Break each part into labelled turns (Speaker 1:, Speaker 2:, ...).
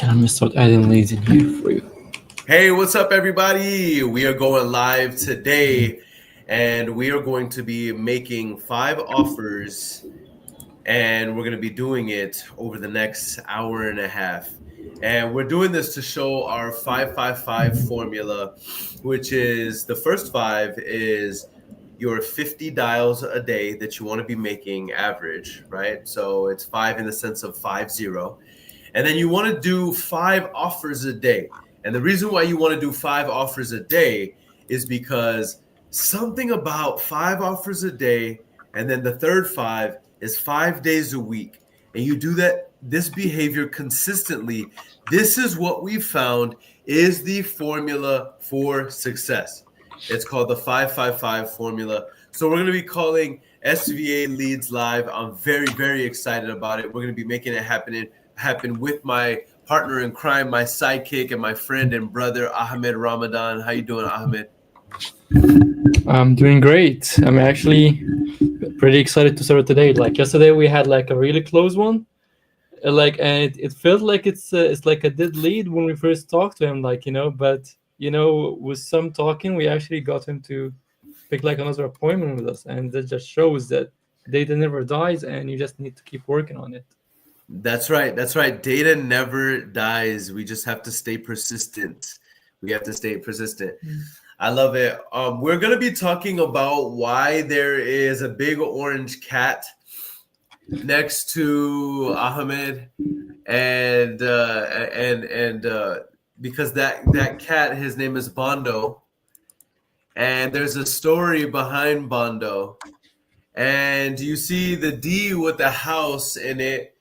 Speaker 1: And I'm gonna start adding leads in here for you.
Speaker 2: Hey, what's up, everybody? We are going live today, and we are going to be making 5 offers, and we're going to be doing it over the next hour and a half. And we're doing this to show our 555 formula, which is the first 5 is your 50 dials a day that you want to be making average, right? So it's 5 in the sense of 5-0. And then you want to do 5 offers a day. And the reason why you want to do 5 offers a day is because something about 5 offers a day, and then the third 5 is 5 days a week. And you do this behavior consistently. This is what we found is the formula for success. It's called the 555 formula. So we're going to be calling SVA Leads Live. I'm very, very excited about it. We're going to be making it happen with my partner in crime, my sidekick, and my friend and brother, Ahmed Ramadan. How you doing, Ahmed?
Speaker 1: I'm doing great. I'm actually pretty excited to start today. Like yesterday, we had like a really close one. And it felt like it's like a dead lead when we first talked to him. But with some talking, we actually got him to pick like another appointment with us, and that just shows that data never dies, and you just need to keep working on it.
Speaker 2: That's right. That's right. Data never dies. We just have to stay persistent. We have to stay persistent. I love it. We're going to be talking about why there is a big orange cat next to Ahmed, and because that cat, his name is Bondo, and there's a story behind Bondo, and you see the D with the house in it.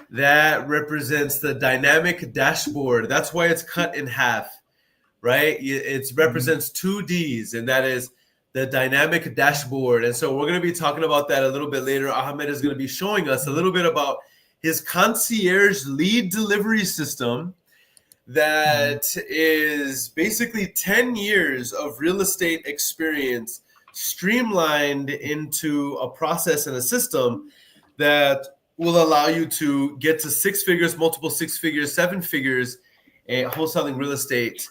Speaker 2: That represents the dynamic dashboard. That's why it's cut in half, right? It represents 2 Ds, and that is the dynamic dashboard. And so we're going to be talking about that a little bit later. Ahmed is going to be showing us a little bit about his concierge lead delivery system that is basically 10 years of real estate experience streamlined into a process and a system that will allow you to get to 6 figures, multiple 6 figures, 7 figures in wholesaling real estate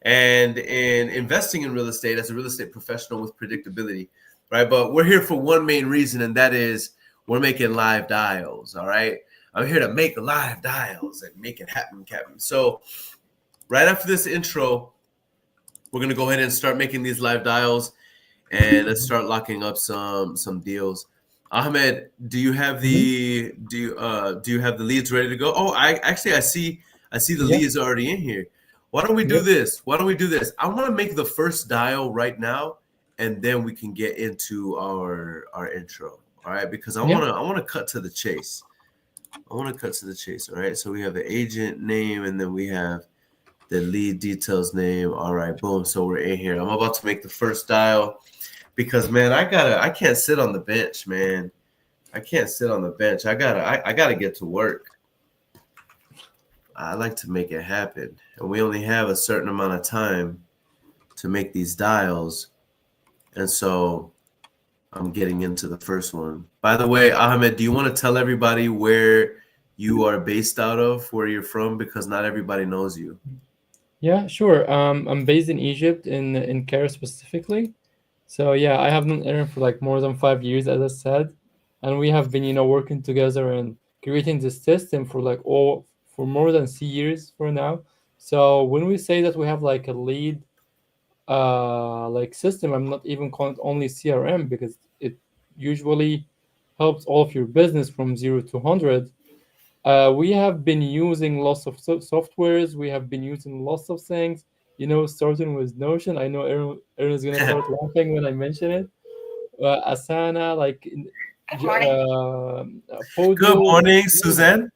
Speaker 2: and in investing in real estate as a real estate professional with predictability, right? But we're here for one main reason, and that is we're making live dials, all right? I'm here to make live dials and make it happen, Captain. So right after this intro, we're going to go ahead and start making these live dials, and let's start locking up some deals. Ahmed, do you have the do you have the leads ready to go? Oh, I see the leads already in here. Why don't we do this? I want to make the first dial right now, and then we can get into our intro. All right, because I want to cut to the chase. All right, so we have the agent name, and then we have the lead details name. All right, boom. So we're in here. I'm about to make the first dial. Because man, I can't sit on the bench, man. I can't sit on the bench. I gotta get to work. I like to make it happen. And we only have a certain amount of time to make these dials. And so I'm getting into the first one. By the way, Ahmed, do you want to tell everybody where you are based out of, where you're from? Because not everybody knows you.
Speaker 1: Yeah, sure. I'm based in Egypt, in Cairo specifically. So yeah, I have known Aaron for like more than 5 years, as I said, and we have been, working together and creating this system for more than 3 years for now. So when we say that we have like a lead, like system, I'm not even calling it only CRM because it usually helps all of your business from 0 to 100. We have been using lots of softwares. We have been using lots of things, starting with Notion. I know Aaron is going to start laughing when I mention it. Asana,
Speaker 3: Good morning.
Speaker 1: Podio.
Speaker 2: Good morning, Suzanne.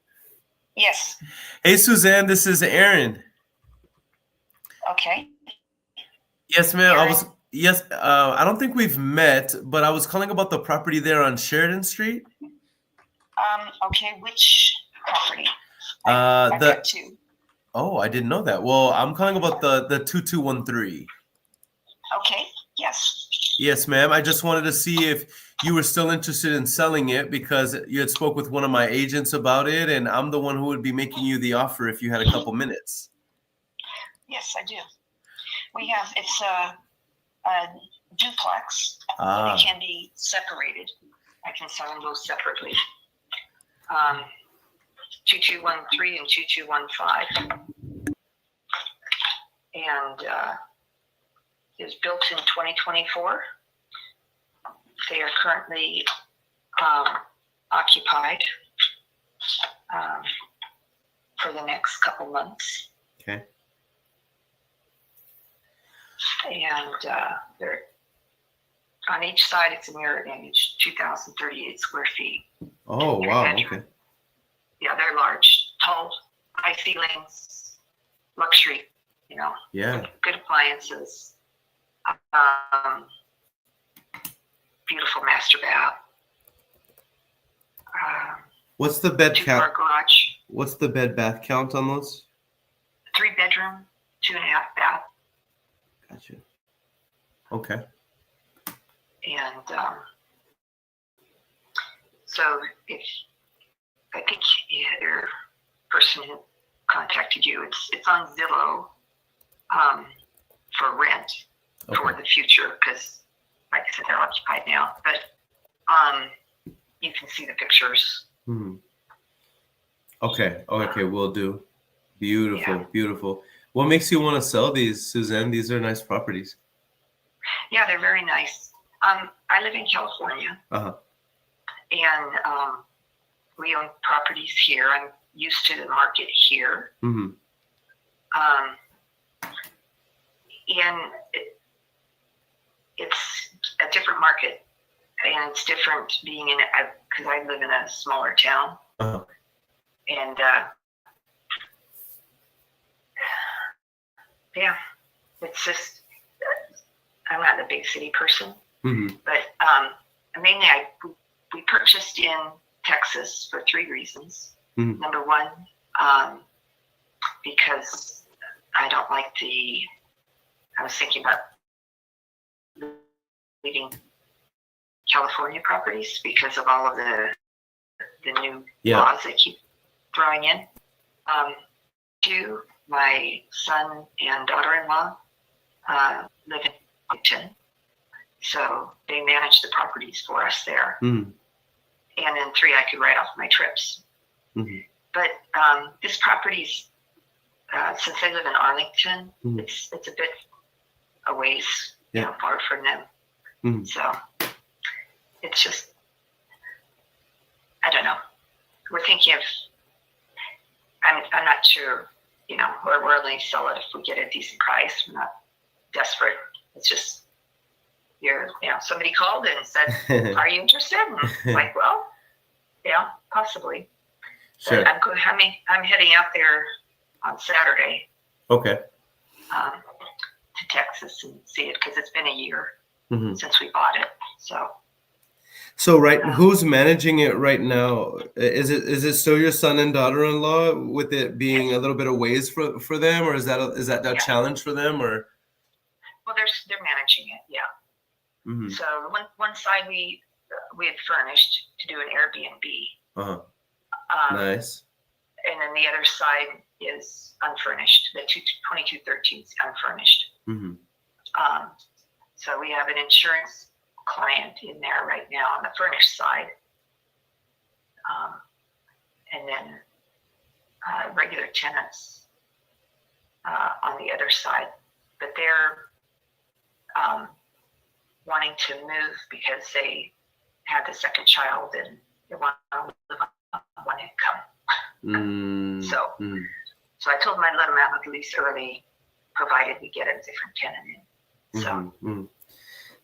Speaker 3: Yes.
Speaker 2: Hey, Suzanne, this is Aaron.
Speaker 3: Okay.
Speaker 2: Yes, ma'am. I don't think we've met, but I was calling about the property there on Sheridan Street.
Speaker 3: Okay, which property?
Speaker 2: I've
Speaker 3: got 2.
Speaker 2: Oh, I didn't know that. Well, I'm calling about the 2213.
Speaker 3: Okay. Yes.
Speaker 2: Yes, ma'am. I just wanted to see if you were still interested in selling it because you had spoke with one of my agents about it, and I'm the one who would be making you the offer if you had a couple minutes.
Speaker 3: Yes, I do. It's a duplex.
Speaker 2: Ah,
Speaker 3: They can be separated. I can sell them both separately. 2213 and 2215. And it was built in 2024. They are currently occupied for the next couple months.
Speaker 2: okay.
Speaker 3: And they're on each side. It's a mirror image, 2,038 square feet.
Speaker 2: Oh, wow. Okay.
Speaker 3: Yeah, they're large, tall, high ceilings, luxury.
Speaker 2: Yeah.
Speaker 3: Good appliances. Beautiful master bath.
Speaker 2: What's the bed
Speaker 3: Two-car
Speaker 2: count?
Speaker 3: garage.
Speaker 2: What's the bed bath count on those?
Speaker 3: 3-bedroom, 2.5 bath.
Speaker 2: Gotcha. Okay.
Speaker 3: And so if I think your person who contacted you, it's on Zillow for rent for
Speaker 2: Okay.
Speaker 3: the future because, like I said, they're occupied now. But you can see the pictures.
Speaker 2: Hmm. Okay. Okay. Will do. Beautiful.
Speaker 3: Yeah.
Speaker 2: Beautiful. What makes you want to sell these, Suzanne? These are nice properties.
Speaker 3: Yeah, they're very nice. I live in California,
Speaker 2: Uh-huh.
Speaker 3: and we own properties here. I'm used to the market here.
Speaker 2: Mm-hmm.
Speaker 3: And it's a different market, and it's different being in because I live in a smaller town,
Speaker 2: Uh-huh.
Speaker 3: and yeah, it's just I'm not a big city person,
Speaker 2: Mm-hmm.
Speaker 3: but mainly we purchased in Texas for 3 reasons.
Speaker 2: Mhm.
Speaker 3: Number one, because I don't like I was thinking about leaving California properties because of all of the new
Speaker 2: Yeah.
Speaker 3: laws they keep throwing in. 2, my son and daughter-in-law live in Washington, so they manage the properties for us there.
Speaker 2: Mm-hmm.
Speaker 3: And then 3, I could write off my trips.
Speaker 2: Mm-hmm.
Speaker 3: But this property's, since I live in Arlington,
Speaker 2: Mhm.
Speaker 3: it's a bit a ways,
Speaker 2: Yeah.
Speaker 3: far from them.
Speaker 2: Mhm.
Speaker 3: So it's just, I don't know. We're thinking of, I'm not sure, we're only sell it if we get a decent price. We're not desperate. It's just, somebody called and said, are you interested? And I'm like, well, yeah, possibly.
Speaker 2: Sure.
Speaker 3: But I'm heading out there on Saturday
Speaker 2: Okay.
Speaker 3: to Texas and see it because it's been a year
Speaker 2: Mm-hmm.
Speaker 3: since we bought it. So
Speaker 2: So who's managing it right now? Is it still your son and daughter-in-law with it being a little bit of ways for them, or is that a
Speaker 3: Yeah.
Speaker 2: challenge for them, or?
Speaker 3: well, they're managing it, yeah.
Speaker 2: Mm-hmm.
Speaker 3: So one side we had furnished to do an Airbnb,
Speaker 2: Uh-huh.
Speaker 3: and
Speaker 2: Nice.
Speaker 3: then the other side is unfurnished. The 2213 is unfurnished.
Speaker 2: Mm-hmm.
Speaker 3: So we have an insurance client in there right now on the furnished side, and then regular tenants on the other side. But they're wanting to move because they had the second child and they want to live on one income.
Speaker 2: Mm-hmm.
Speaker 3: So I told them I'd let them out of the lease early, provided we get a different tenant in. So
Speaker 2: Mm-hmm.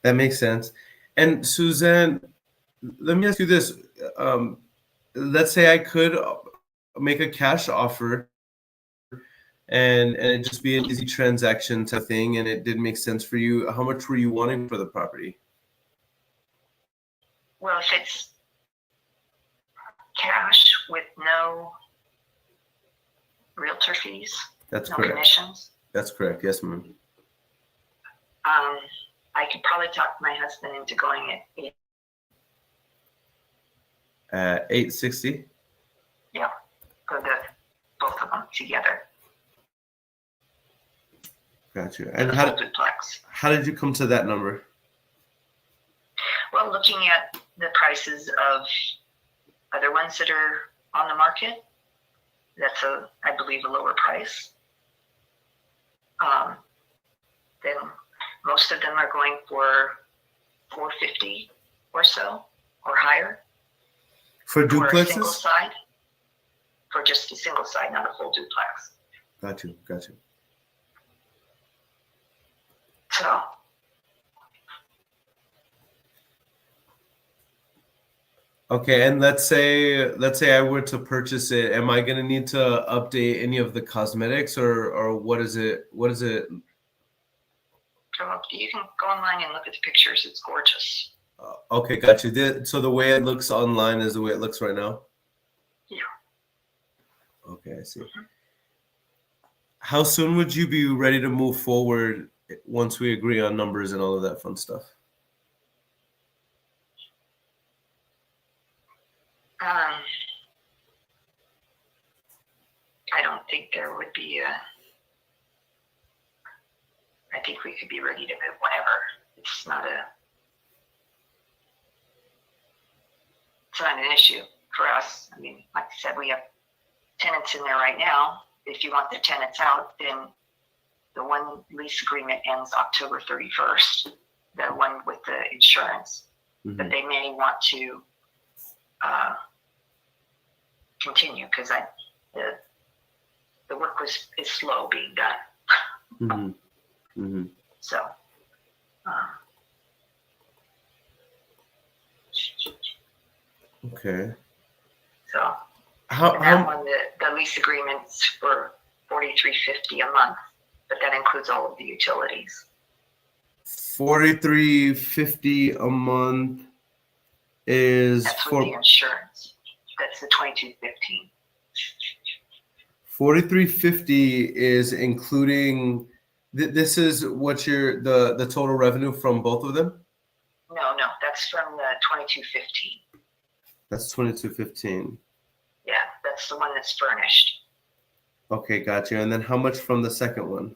Speaker 2: That makes sense. And Suzanne, let me ask you this. Let's say I could make a cash offer and it just be an easy transaction type thing, and it did make sense for you. How much were you wanting for the property?
Speaker 3: well, if it's cash with no realtor fees,
Speaker 2: That's
Speaker 3: no
Speaker 2: correct.
Speaker 3: commissions,
Speaker 2: That's correct. Yes, ma'am.
Speaker 3: I could probably talk my husband into going at
Speaker 2: At 860.
Speaker 3: Yeah, for both of them together.
Speaker 2: Got you.
Speaker 3: And
Speaker 2: And
Speaker 3: the duplex.
Speaker 2: how did you come to that number?
Speaker 3: Well, looking at the prices of other ones that are on the market, that's I believe, a lower price. Then most of them are going for $450 or so or higher.
Speaker 2: For duplexes?
Speaker 3: For a single side. For just a single side, not a full duplex.
Speaker 2: Got you.
Speaker 3: So.
Speaker 2: Okay, and let's say I were to purchase it, am I gonna need to update any of the cosmetics, or what is it? What is it?
Speaker 3: You can go online and look at the pictures. It's gorgeous.
Speaker 2: Okay, got you. So the way it looks online is the way it looks right now?
Speaker 3: Yeah.
Speaker 2: Okay, I see. How soon would you be ready to move forward once we agree on numbers and all of that fun stuff?
Speaker 3: I don't think there would be I think we could be ready to move whenever. It's not an issue for us. I mean, like I said, we have tenants in there right now. If you want the tenants out, then the one lease agreement ends October 31st, the one with the insurance.
Speaker 2: Mm-hmm.
Speaker 3: But they may want to continue because the work is slow being done.
Speaker 2: Mm-hmm. Mm-hmm.
Speaker 3: So,
Speaker 2: okay.
Speaker 3: So
Speaker 2: how
Speaker 3: one, the lease agreements for $43.50 a month, but that includes all of the utilities.
Speaker 2: $43.50 a month is
Speaker 3: that's for the insurance. That's the $22.15.
Speaker 2: $43.50 is including. This is what the total revenue from both of them?
Speaker 3: No, that's from the $22.15.
Speaker 2: That's $22.15.
Speaker 3: Yeah, that's the one that's furnished.
Speaker 2: Okay, got you. And then how much from the second one?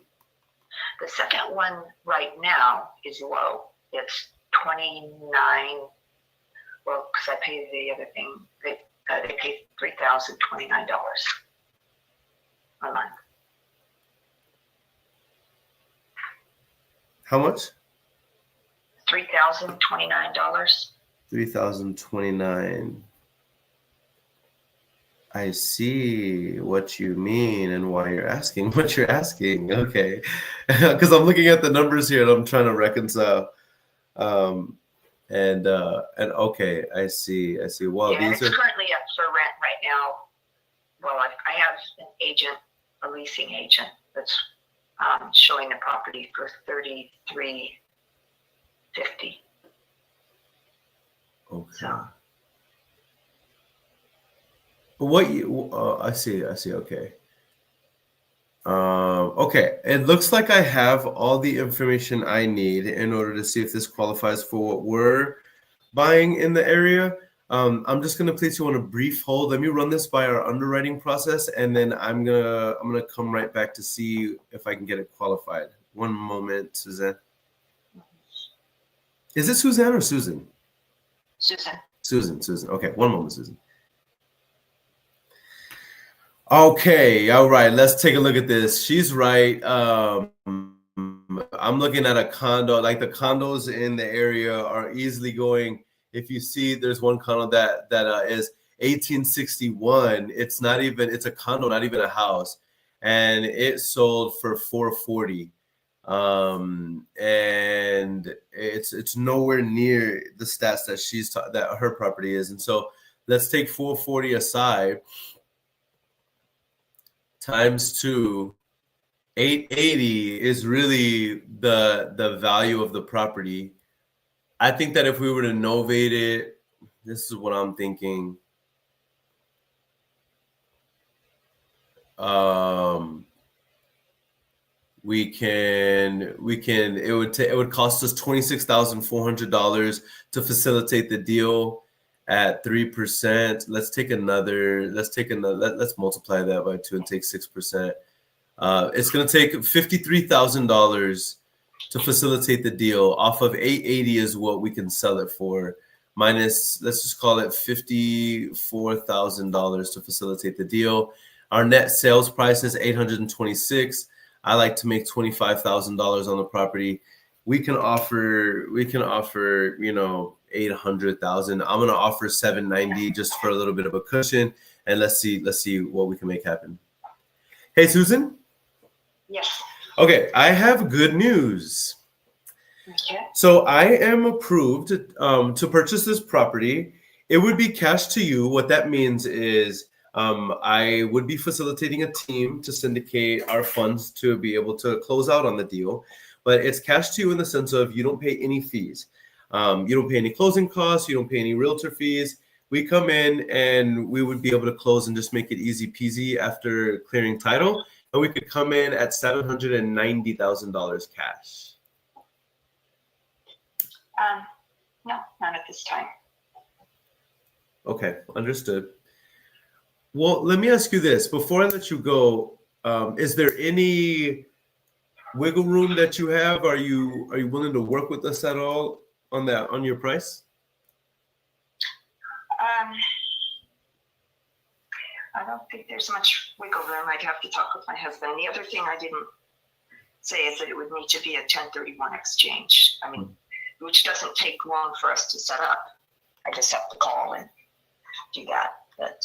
Speaker 3: The second one right now is low. It's $29. Well, because I pay the other thing. They pay $3,029 a month.
Speaker 2: How much?
Speaker 3: $3,029.
Speaker 2: $3,029. I see what you mean and why you're asking what you're asking. Okay, because I'm looking at the numbers here and I'm trying to reconcile. And okay, I see. Well,
Speaker 3: yeah,
Speaker 2: these
Speaker 3: it's currently up for rent right now. Well, I have an agent, a leasing agent, that's showing the property for $33.50.
Speaker 2: Okay.
Speaker 3: So.
Speaker 2: What you? I see. Okay. Okay. It looks like I have all the information I need in order to see if this qualifies for what we're buying in the area. I'm just gonna place you on a brief hold. Let me run this by our underwriting process, and then I'm gonna come right back to see if I can get it qualified. One moment, Suzanne. Is it Suzanne or Susan?
Speaker 3: Susan.
Speaker 2: Susan. Okay, one moment, Susan. Okay, all right. Let's take a look at this. She's right. I'm looking at a condo. Like the condos in the area are easily going. If you see, there's one condo that is 1861. It's not even. It's a condo, not even a house, and it sold for $440. And it's nowhere near the stats that that her property is. And so let's take $440 aside. Times 2, 880 is really the value of the property. I think that if we were to novate it, this is what I'm thinking. It would cost us $26,400 to facilitate the deal. at 3%. Let's take another. Let's multiply that by 2 and take 6%. It's going to take $53,000 to facilitate the deal. Off of 880 is what we can sell it for. Minus, let's just call it $54,000 to facilitate the deal. Our net sales price is $826,000. I like to make $25,000 on the property. We can offer, you know, $800,000. I'm gonna offer $790 just for a little bit of a cushion, and let's see what we can make happen. Hey, Susan.
Speaker 3: Yes.
Speaker 2: Okay, I have good news.
Speaker 3: Okay.
Speaker 2: So I am approved to purchase this property. It would be cash to you. What that means is I would be facilitating a team to syndicate our funds to be able to close out on the deal. But it's cash to you in the sense of you don't pay any fees. You don't pay any closing costs. You don't pay any realtor fees. We come in and we would be able to close and just make it easy peasy after clearing title. And we could come in at $790,000 cash.
Speaker 3: No, not at this time.
Speaker 2: Okay, understood. Well, let me ask you this. Before I let you go, is there any wiggle room that you have? Are you willing to work with us at all on your price?
Speaker 3: I don't think there's much wiggle room. I'd have to talk with my husband. The other thing I didn't say is that it would need to be a 1031 exchange. I mean, which doesn't take long for us to set up. I just have to call and do that. But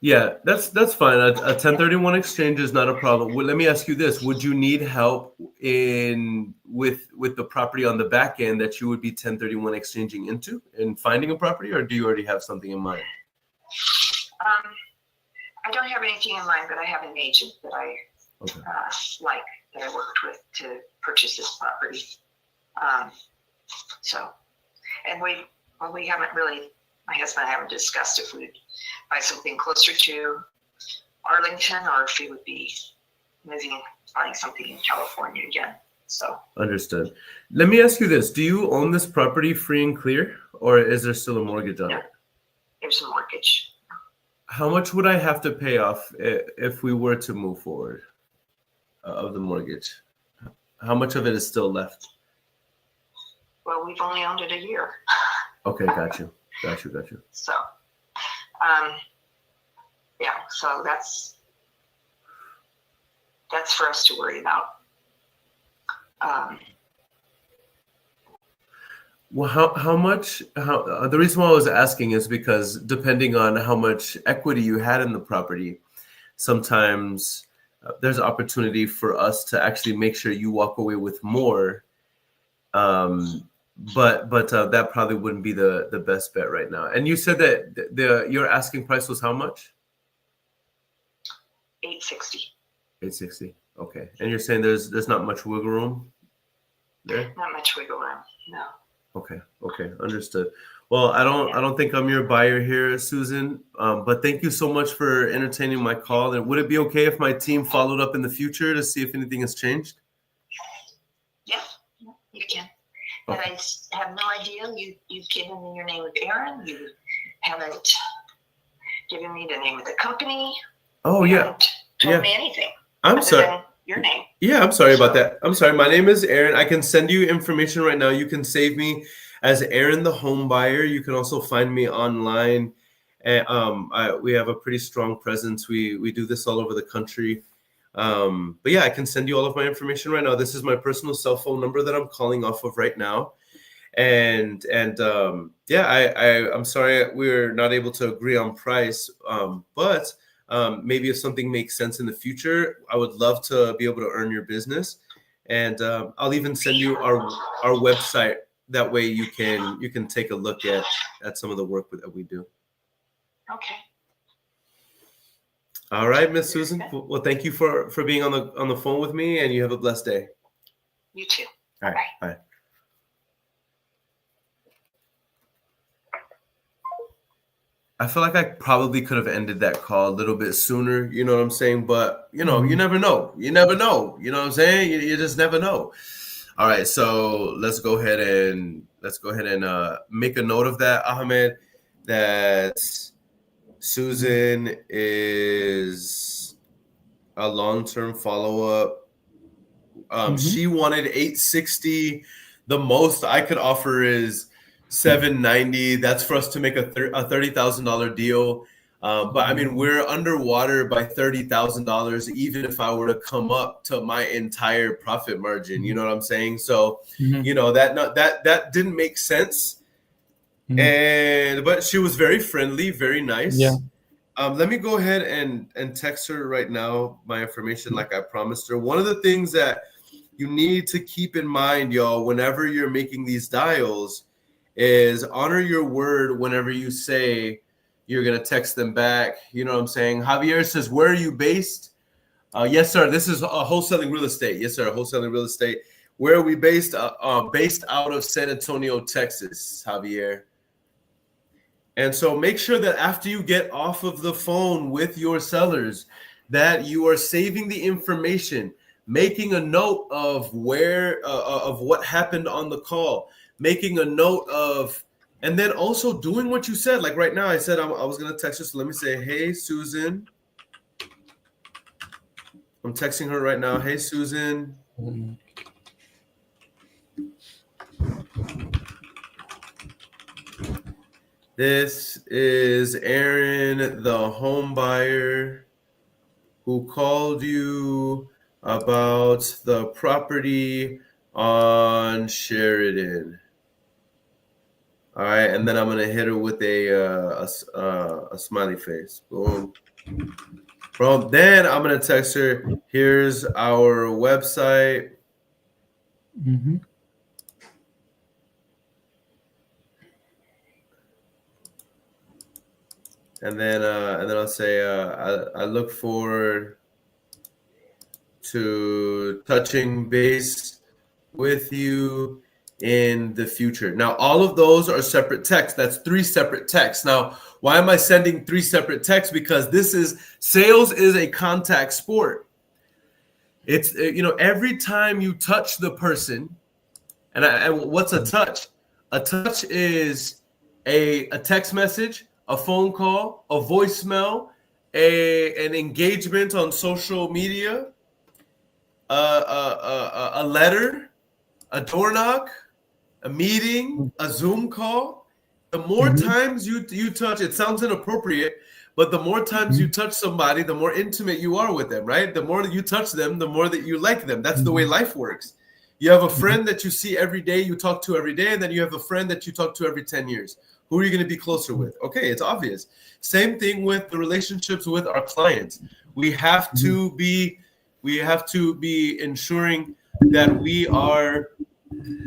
Speaker 2: yeah, that's fine. A 1031 exchange is not a problem. Well, let me ask you this: would you need help with the property on the back end that you would be 1031 exchanging into and finding a property, or do you already have something in mind?
Speaker 3: I don't have anything in mind, but I have an agent that I like that I worked with to purchase this property. So, and we haven't really, my husband and I haven't discussed if we'd buy something closer to Arlington or if we would be buying something in California again. So
Speaker 2: understood. Let me ask you this: do you own this property free and clear, or is there still a mortgage on it?
Speaker 3: There's a mortgage.
Speaker 2: How much would I have to pay off if we were to move forward of the mortgage? How much of it is still left?
Speaker 3: Well, we've only owned it a year.
Speaker 2: Okay, got you.
Speaker 3: So, yeah, so that's for us to worry about.
Speaker 2: Well, how much? The reason why I was asking is because depending on how much equity you had in the property, sometimes there's opportunity for us to actually make sure you walk away with more. But that probably wouldn't be the best bet right now. And you said that your asking price was how much?
Speaker 3: $860.
Speaker 2: $860. Okay. And you're saying there's not much wiggle room there?
Speaker 3: Not much wiggle room. No.
Speaker 2: Okay. Understood. Well, I don't think I'm your buyer here, Susan. But thank you so much for entertaining my call. And would it be okay if my team followed up in the future to see if anything has changed?
Speaker 3: Yeah, you can. And I have no idea. You've given me your name of Aaron. You haven't given me the name of the company.
Speaker 2: Oh,
Speaker 3: you
Speaker 2: yeah.
Speaker 3: haven't told me anything.
Speaker 2: I'm sorry.
Speaker 3: Than your name.
Speaker 2: Yeah, I'm sorry about that. I'm sorry. My name is Aaron. I can send you information right now. You can save me as Aaron the Home Buyer. You can also find me online. And we have a pretty strong presence. We do this all over the country. But yeah, I can send you all of my information right now. This is my personal cell phone number that I'm calling off of right now. And yeah, I'm sorry we're not able to agree on price. But maybe if something makes sense in the future, I would love to be able to earn your business. And I'll even send you our website. That way you can take a look at some of the work that we do.
Speaker 3: Okay.
Speaker 2: All right, Miss Susan. Well, thank you for being on the phone with me, and you have a blessed day.
Speaker 3: You too.
Speaker 2: All right. Bye. I feel like I probably could have ended that call a little bit sooner, you know what I'm saying? But, you know, you never know. You never know. You know what I'm saying? You just never know. All right, so let's go ahead and make a note of that, Ahmed, that Susan is a long-term follow-up. She wanted 860. The most I could offer is 790. That's for us to make a $30,000 deal. But I mean, we're underwater by $30,000, even if I were to come up to my entire profit margin. You know what I'm saying? So, you know, that didn't make sense. But she was very friendly, very nice.
Speaker 1: Yeah.
Speaker 2: Let me go ahead and text her right now my information, like I promised her. One of the things that you need to keep in mind, y'all, whenever you're making these dials, is honor your word whenever you say you're going to text them back. You know what I'm saying? Javier says, where are you based? Yes, sir. This is wholesaling real estate. Yes, sir. Wholesaling real estate. Where are we based? Based out of San Antonio, Texas, Javier. And so make sure that after you get off of the phone with your sellers, that you are saving the information, making a note of of what happened on the call, making a note of, and then also doing what you said. Like right now, I said I was going to text her. So let me say, hey, Susan. I'm texting her right now. Hey, Susan. This is Aaron, the home buyer who called you about the property on Sheridan. All right, and then I'm gonna hit her with a smiley face. Boom. Then I'm gonna text her. Here's our website. And then I'll say I look forward to touching base with you in the future. Now, all of those are separate texts. That's 3 separate texts. Now, why am I sending 3 separate texts? Because sales is a contact sport. It's, you know, every time you touch the person, and what's a touch? A touch is a text message, a phone call, a voicemail, an engagement on social media, a letter, a door knock, a meeting, a Zoom call. The more times you touch, it sounds inappropriate, but the more times you touch somebody, the more intimate you are with them, right? The more that you touch them, the more that you like them. That's the way life works. You have a friend that you see every day, you talk to every day, and then you have a friend that you talk to every 10 years. Who are you going to be closer with? Okay, it's obvious. Same thing with the relationships with our clients. We have to be ensuring that we are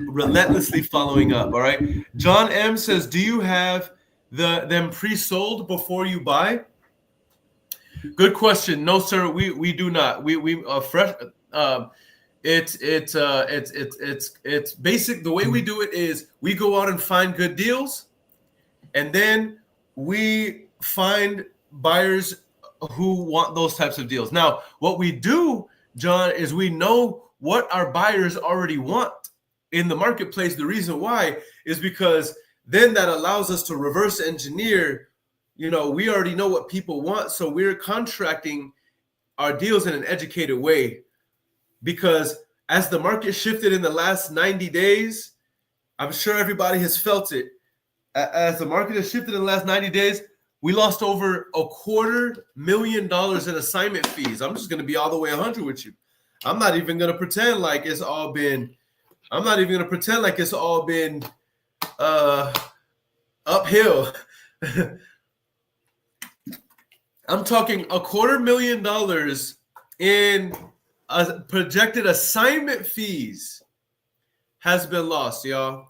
Speaker 2: relentlessly following up. All right. John M says, do you have them pre-sold before you buy? Good question. No, sir, we do not. We fresh. It's basic. The way we do it is we go out and find good deals, and then we find buyers who want those types of deals. Now, what we do, John, is we know what our buyers already want in the marketplace. The reason why is because then that allows us to reverse engineer. You know, we already know what people want, so we're contracting our deals in an educated way. Because as the market shifted in the last 90 days, I'm sure everybody has felt it. As the market has shifted in the last 90 days, we lost over $250,000 in assignment fees. I'm just going to be all the way 100 with you. I'm not even going to pretend like it's all been uphill. I'm talking $250,000 in projected assignment fees has been lost, y'all.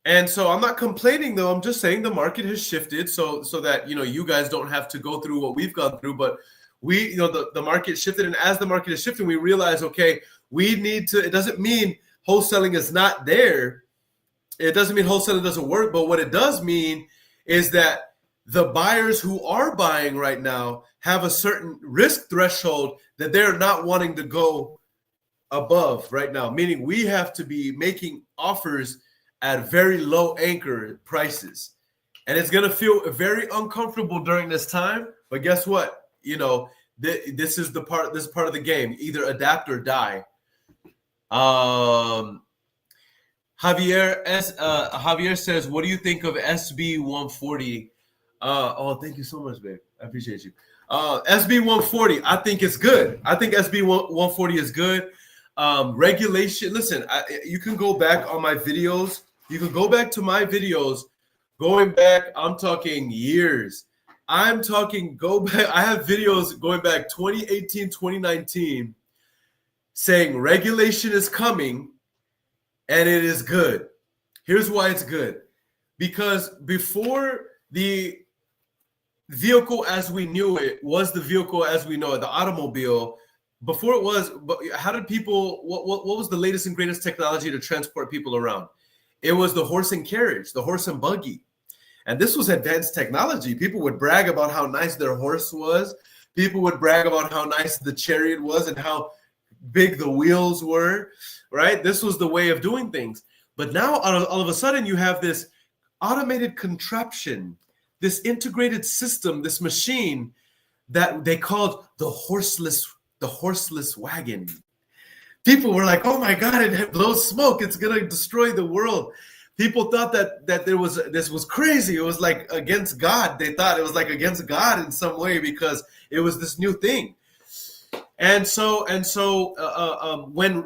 Speaker 2: And so I'm not complaining, though. I'm just saying the market has shifted so that, you know, you guys don't have to go through what we've gone through. But we, you know, the market shifted. And as the market is shifting, we realize, okay, we need to, it doesn't mean wholesaling is not there. It doesn't mean wholesaling doesn't work. But what it does mean is that the buyers who are buying right now have a certain risk threshold that they're not wanting to go above right now, meaning we have to be making offers at very low anchor prices. And it's going to feel very uncomfortable during this time. But guess what? You know, this is part of the game. Either adapt or die. Javier says, what do you think of SB 140? Thank you so much, babe. I appreciate you. SB 140, I think it's good. I think SB 140 is good. Regulation, listen, you can go back on my videos. You can go back to my videos. Going back, I'm talking years. I'm talking go back. I have videos going back 2018, 2019 saying regulation is coming and it is good. Here's why it's good. Because before the vehicle as we knew it was the vehicle as we know it, the automobile, before it was, but how did people, what was the latest and greatest technology to transport people around? It was the horse and carriage, the horse and buggy. And this was advanced technology. People would brag about how nice their horse was. People would brag about how nice the chariot was and how big the wheels were, right? This was the way of doing things. But now all of a sudden you have this automated contraption, this integrated system, this machine that they called the horseless wagon. People were like, oh my God, it blows smoke. It's going to destroy the world. People thought that this was crazy. It was like against God. They thought it was like against God in some way because it was this new thing. And so when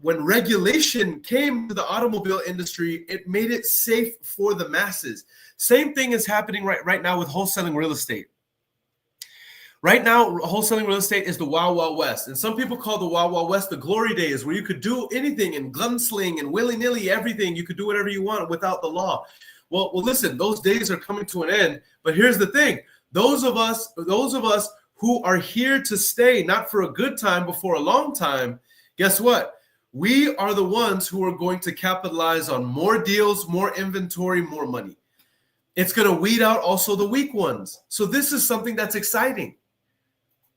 Speaker 2: regulation came to the automobile industry, it made it safe for the masses. Same thing is happening right now with wholesaling real estate. Right now, wholesaling real estate is the Wild Wild West. And some people call the Wild Wild West the glory days, where you could do anything and gunsling and willy-nilly everything. You could do whatever you want without the law. Well, listen, those days are coming to an end. But here's the thing. Those of us who are here to stay, not for a good time, but for a long time, guess what? We are the ones who are going to capitalize on more deals, more inventory, more money. It's going to weed out also the weak ones. So this is something that's exciting.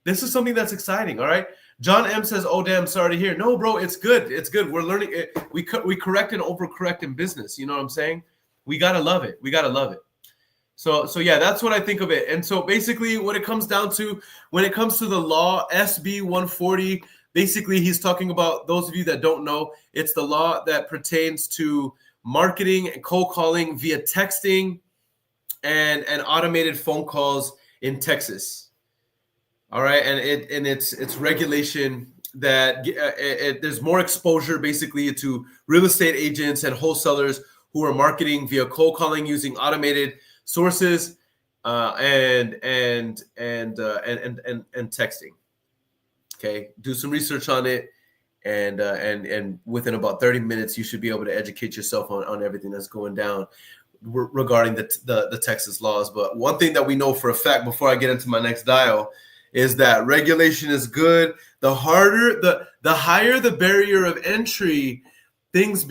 Speaker 2: This is something that's exciting, all right? John M says, oh, damn, sorry to hear. No, bro, it's good. It's good. We're learning it. We correct and overcorrect in business. You know what I'm saying? We got to love it. We got to love it. So yeah, that's what I think of it. And so basically what it comes down to, when it comes to the law, SB 140, basically he's talking about, those of you that don't know, it's the law that pertains to marketing and cold calling via texting and automated phone calls in Texas. All right, and it's regulation that there's more exposure basically to real estate agents and wholesalers who are marketing via cold calling using automated sources and texting. Okay, do some research on it, and within about 30 minutes you should be able to educate yourself on everything that's going down regarding the Texas laws. But one thing that we know for a fact, before I get into my next dial, is that regulation is good. The higher the barrier of entry things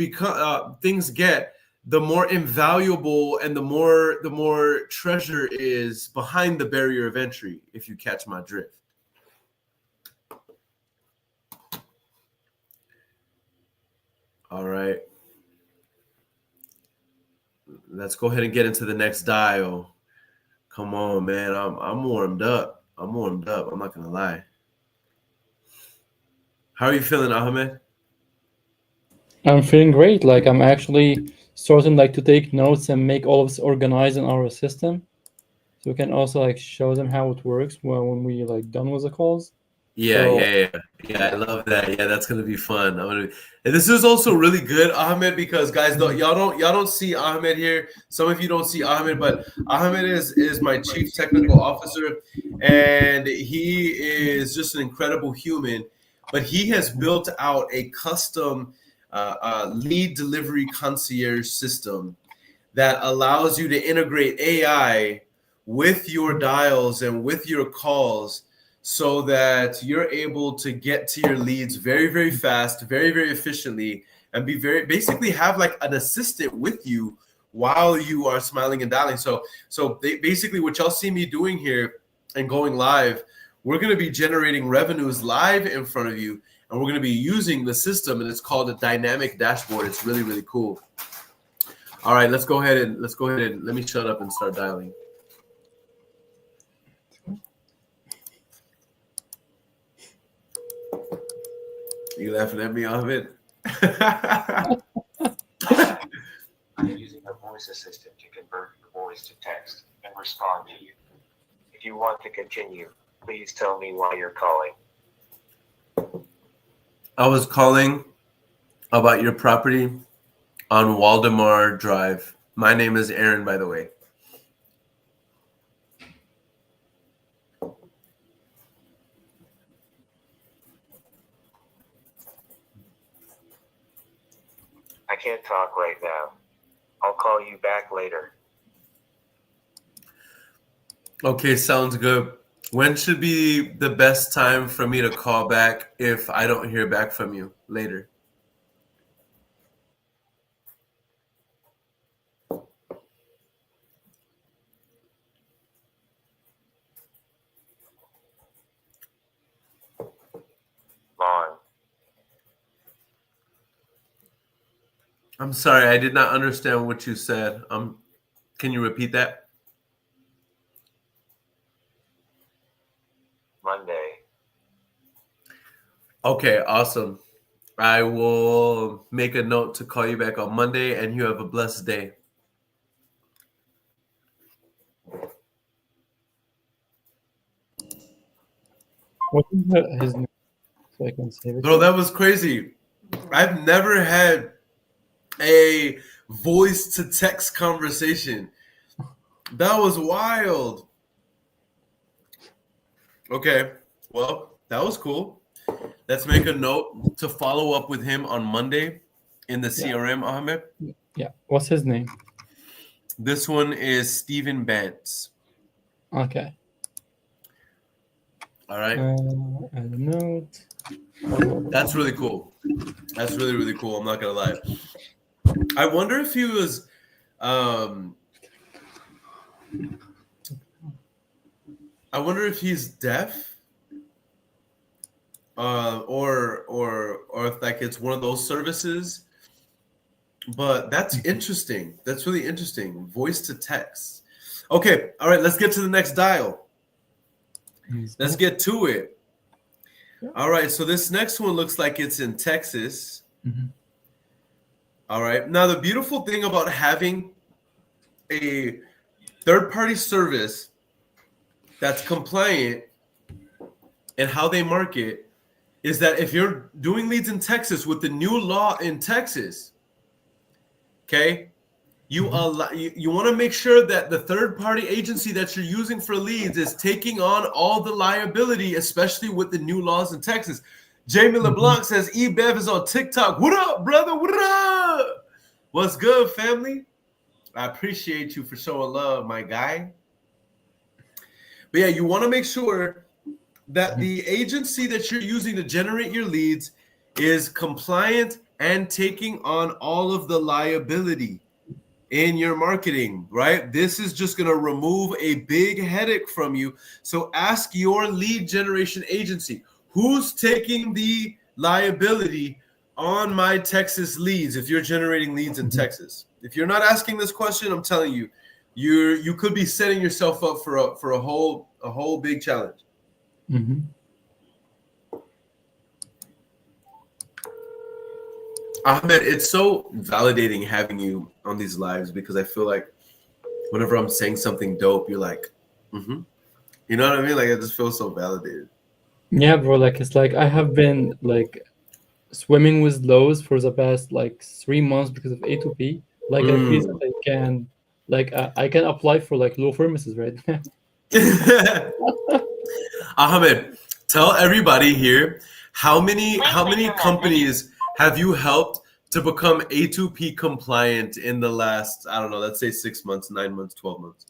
Speaker 2: get, the more invaluable and the more treasure is behind the barrier of entry, if you catch my drift. All right. Let's go ahead and get into the next dial. Come on, man. I'm warmed up. I'm not going to lie. How are you feeling, Ahmed?
Speaker 1: I'm feeling great. Like, I'm actually starting to take notes and make all of this organized in our system. So we can also show them how it works when we done with the calls.
Speaker 2: Yeah. I love that. Yeah, that's gonna be fun. And this is also really good, Ahmed, because guys, y'all don't see Ahmed here. Some of you don't see Ahmed, but Ahmed is my chief technical officer, and he is just an incredible human. But he has built out a custom lead delivery concierge system that allows you to integrate AI with your dials and with your calls, so that you're able to get to your leads very, very fast, very, very efficiently, and basically have an assistant with you while you are smiling and dialing. So basically what y'all see me doing here and going live, we're going to be generating revenues live in front of you, and we're going to be using the system, and it's called a dynamic dashboard. It's really, really cool. All right, let's go ahead and let me shut up and start dialing. You laughing at me, Ahmed?
Speaker 4: I'm using a voice assistant to convert your voice to text and respond to you. If you want to continue, please tell me why you're calling.
Speaker 2: I was calling about your property on Waldemar Drive. My name is Aaron, by the way.
Speaker 4: I can't talk right now. I'll call you back later.
Speaker 2: Okay, sounds good. When should be the best time for me to call back if I don't hear back from you later?
Speaker 4: Vaughn.
Speaker 2: I'm sorry, I did not understand what you said. Can you repeat that?
Speaker 4: Monday.
Speaker 2: Okay, awesome. I will make a note to call you back on Monday, and you have a blessed day.
Speaker 1: What is his name? So I can save it.
Speaker 2: Bro, that was crazy. I've never had a voice to text conversation. That was wild. Okay, well, that was cool. Let's make a note to follow up with him on Monday in the CRM, Ahmed.
Speaker 1: Yeah. What's his name?
Speaker 2: This one is Stephen Bantz.
Speaker 1: Okay.
Speaker 2: All right.
Speaker 1: Add a note.
Speaker 2: That's really cool. That's really, really cool. I'm not going to lie. I wonder if he was I wonder if he's deaf, or if like it's one of those services. But that's interesting. That's really interesting. Voice to text. Okay, all right. Let's get to the next dial. Let's get to it. All right. So this next one looks like it's in Texas.
Speaker 1: Mm-hmm.
Speaker 2: All right. Now the beautiful thing about having a third-party service that's compliant and how they market is that if you're doing leads in Texas with the new law in Texas, okay, you want to make sure that the third-party agency that you're using for leads is taking on all the liability, especially with the new laws in Texas. Jamie LeBlanc says eBev is on TikTok. What up, brother? What up? What's good, family? I appreciate you for showing love, my guy. But yeah, you want to make sure that the agency that you're using to generate your leads is compliant and taking on all of the liability in your marketing, right? This is just going to remove a big headache from you. So ask your lead generation agency, who's taking the liability on my Texas leads if you're generating leads in Texas? If you're not asking this question, I'm telling you, you could be setting yourself up for a whole big challenge.
Speaker 1: Mm-hmm.
Speaker 2: Ahmed, it's so validating having you on these lives because I feel like whenever I'm saying something dope, you're like, mm-hmm. You know what I mean? Like I just feel so validated.
Speaker 1: Yeah, bro. Like it's like I have been like swimming with lows for the past like 3 months because of A2P. Like I feel that I can, like I can apply for like low firmaces right now.
Speaker 2: Ahmed, tell everybody here how many companies have you helped to become A2P compliant in the last, I don't know, let's say 6 months, 9 months, 12 months?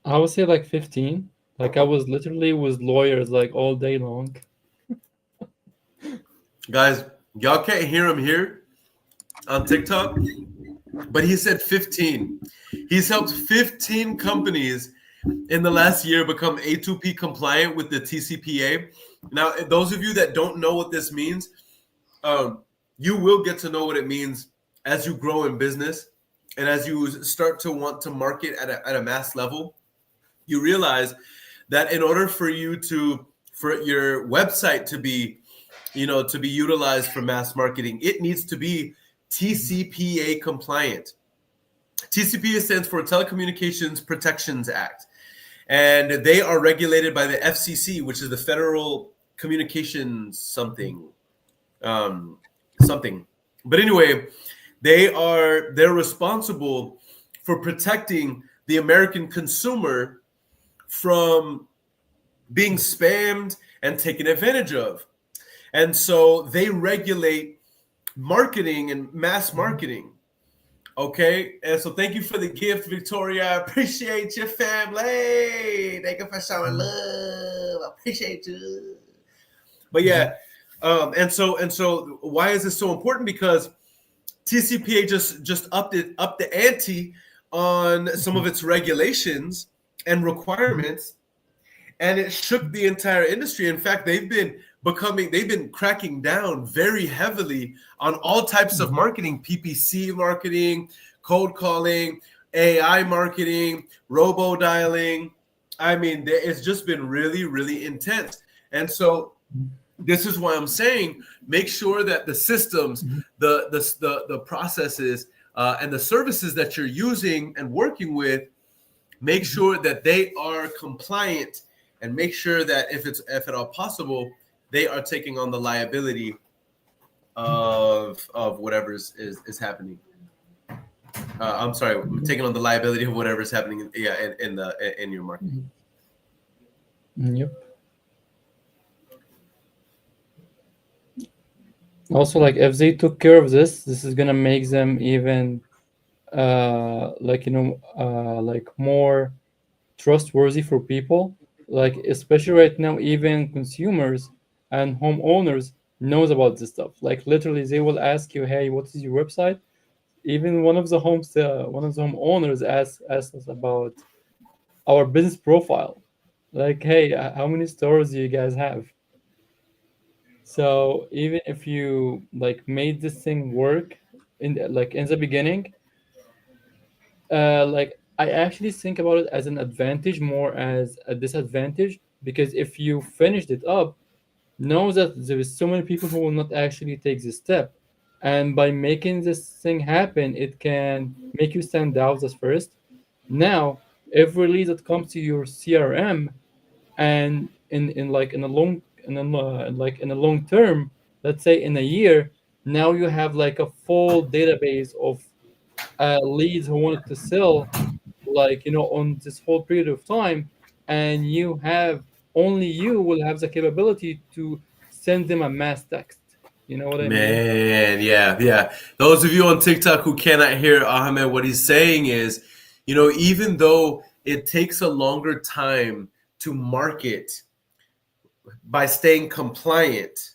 Speaker 1: I would say like 15. Like I was literally with lawyers like all day long.
Speaker 2: Guys, y'all can't hear him here on TikTok, but he said 15. He's helped 15 companies in the last year become A2P compliant with the TCPA. Now, those of you that don't know what this means, you will get to know what it means as you grow in business and as you start to want to market at a mass level. You realize that in order for your website to be, to be utilized for mass marketing, it needs to be TCPA compliant. TCPA stands for Telecommunications Protections Act, and they are regulated by the FCC, which is the Federal Communications something. But anyway, they're responsible for protecting the American consumer from being spammed and taken advantage of. And so they regulate marketing and mass marketing. Okay, and so thank you for the gift, Victoria. I appreciate your family. Thank you for showing love. I appreciate you. But yeah, and so why is this so important? Because TCPA just upped the ante on some of its regulations and requirements, and it shook the entire industry. In fact, they've been cracking down very heavily on all types of marketing, PPC marketing, cold calling, AI marketing, robo dialing. I mean, it's just been really, really intense. And so this is why I'm saying, make sure that the systems, the processes, and the services that you're using and working with, make sure that they are compliant, and make sure that if at all possible, they are taking on the liability of whatever is happening. I'm sorry, taking on the liability of whatever is happening in your market.
Speaker 1: Yep. Also, like, if they took care of this is gonna make them even like more trustworthy for people. Like, especially right now, even consumers and homeowners knows about this stuff. Like, literally, they will ask you, "Hey, what is your website?" Even one of the homeowners asked us about our business profile. Like, "Hey, how many stores do you guys have?" So even if you like made this thing work in the beginning, like, I actually think about it as an advantage more as a disadvantage, because if you finished it up, know that there is so many people who will not actually take this step, and by making this thing happen, it can make you stand out as first. Now, every lead that comes to your CRM, and in a long term, let's say in a year, now you have like a full database of leads who wanted to sell, on this whole period of time, and you will have the capability to send them a mass text. You know what I mean?
Speaker 2: Man, yeah. Those of you on TikTok who cannot hear Ahmed, what he's saying is, even though it takes a longer time to market by staying compliant,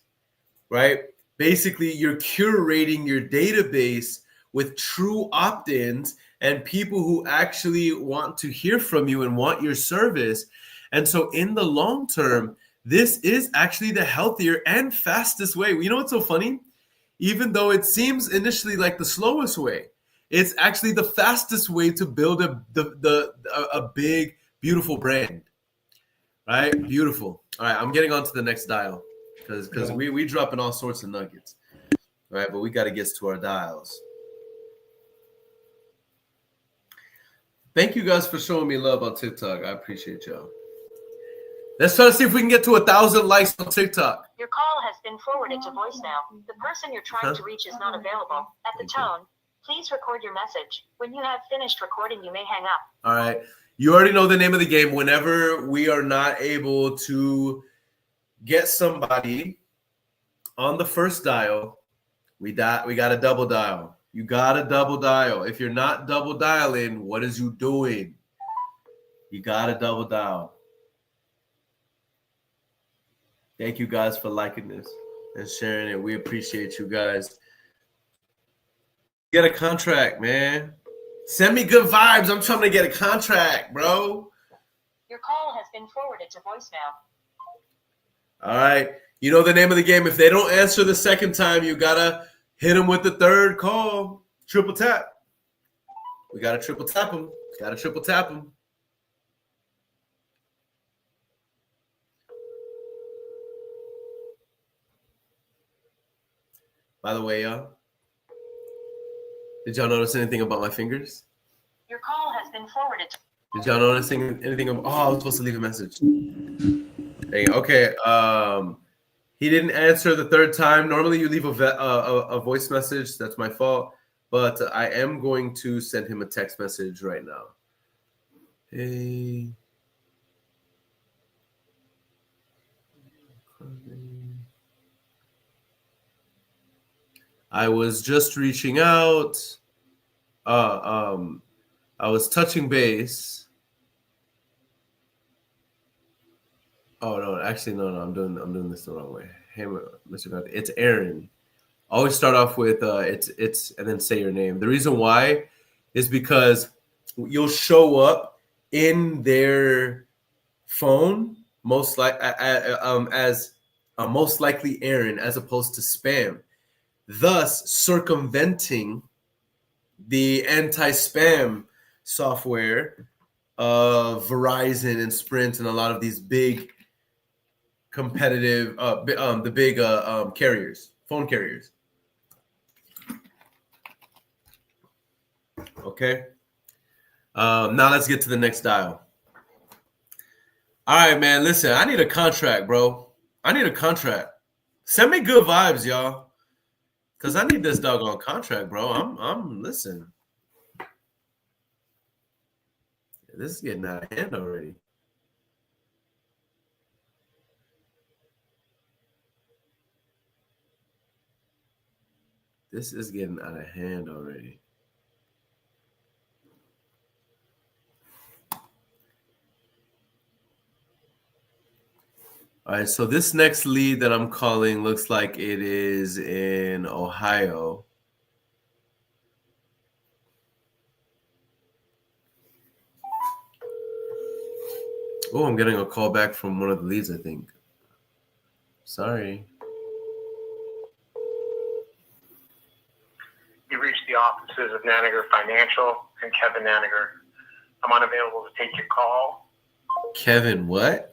Speaker 2: right? Basically, you're curating your database with true opt-ins and people who actually want to hear from you and want your service. And so in the long term, this is actually the healthier and fastest way. You know what's so funny? Even though it seems initially like the slowest way, it's actually the fastest way to build a big, beautiful brand. Right? Beautiful. All right, I'm getting on to the next dial because we dropping all sorts of nuggets. All right, but we got to get to our dials. Thank you guys for showing me love on TikTok. I appreciate y'all. Let's try to see if we can get to 1,000 likes on TikTok.
Speaker 5: Your call has been forwarded to voicemail. The person you're trying to reach is not available. At the tone, please record your message. When you have finished recording, you may hang up.
Speaker 2: All right. You already know the name of the game. Whenever we are not able to get somebody on the first dial, we got to double dial. You got to double dial. If you're not double dialing, what is you doing? You got to double dial. Thank you guys for liking this and sharing it. We appreciate you guys. Get a contract, man. Send me good vibes. I'm trying to get a contract, bro.
Speaker 5: Your call has been forwarded to voicemail.
Speaker 2: All right. You know the name of the game. If they don't answer the second time, you gotta hit them with the third call. Triple tap. We gotta triple tap them. Gotta triple tap them. By the way, y'all, did y'all notice anything about my fingers?
Speaker 5: Your call has been forwarded to
Speaker 2: Did y'all notice anything about? Oh, I was supposed to leave a message. Dang it. Okay. He didn't answer the third time. Normally, you leave a voice message. That's my fault. But I am going to send him a text message right now. Hey. I was just reaching out. I was touching base. Oh no, actually no, I'm doing this the wrong way. Hey, Mr. God, it's Aaron. Always start off with it's and then say your name. The reason why is because you'll show up in their phone most as most likely Aaron as opposed to spam, thus circumventing the anti-spam software of Verizon and Sprint and a lot of these big competitive the big carriers, phone carriers. Okay. Now let's get to the next dial. All right, man. Listen, I need a contract, bro. I need a contract. Send me good vibes, y'all. Cause I need this doggone contract, bro. I'm listen. This is getting out of hand already. This is getting out of hand already. All right, so this next lead that I'm calling looks like it is in Ohio. Oh, I'm getting a call back from one of the leads, I think. Sorry.
Speaker 4: You reached the offices of Naniger Financial and Kevin Naniger. I'm unavailable to take your call.
Speaker 2: Kevin, what?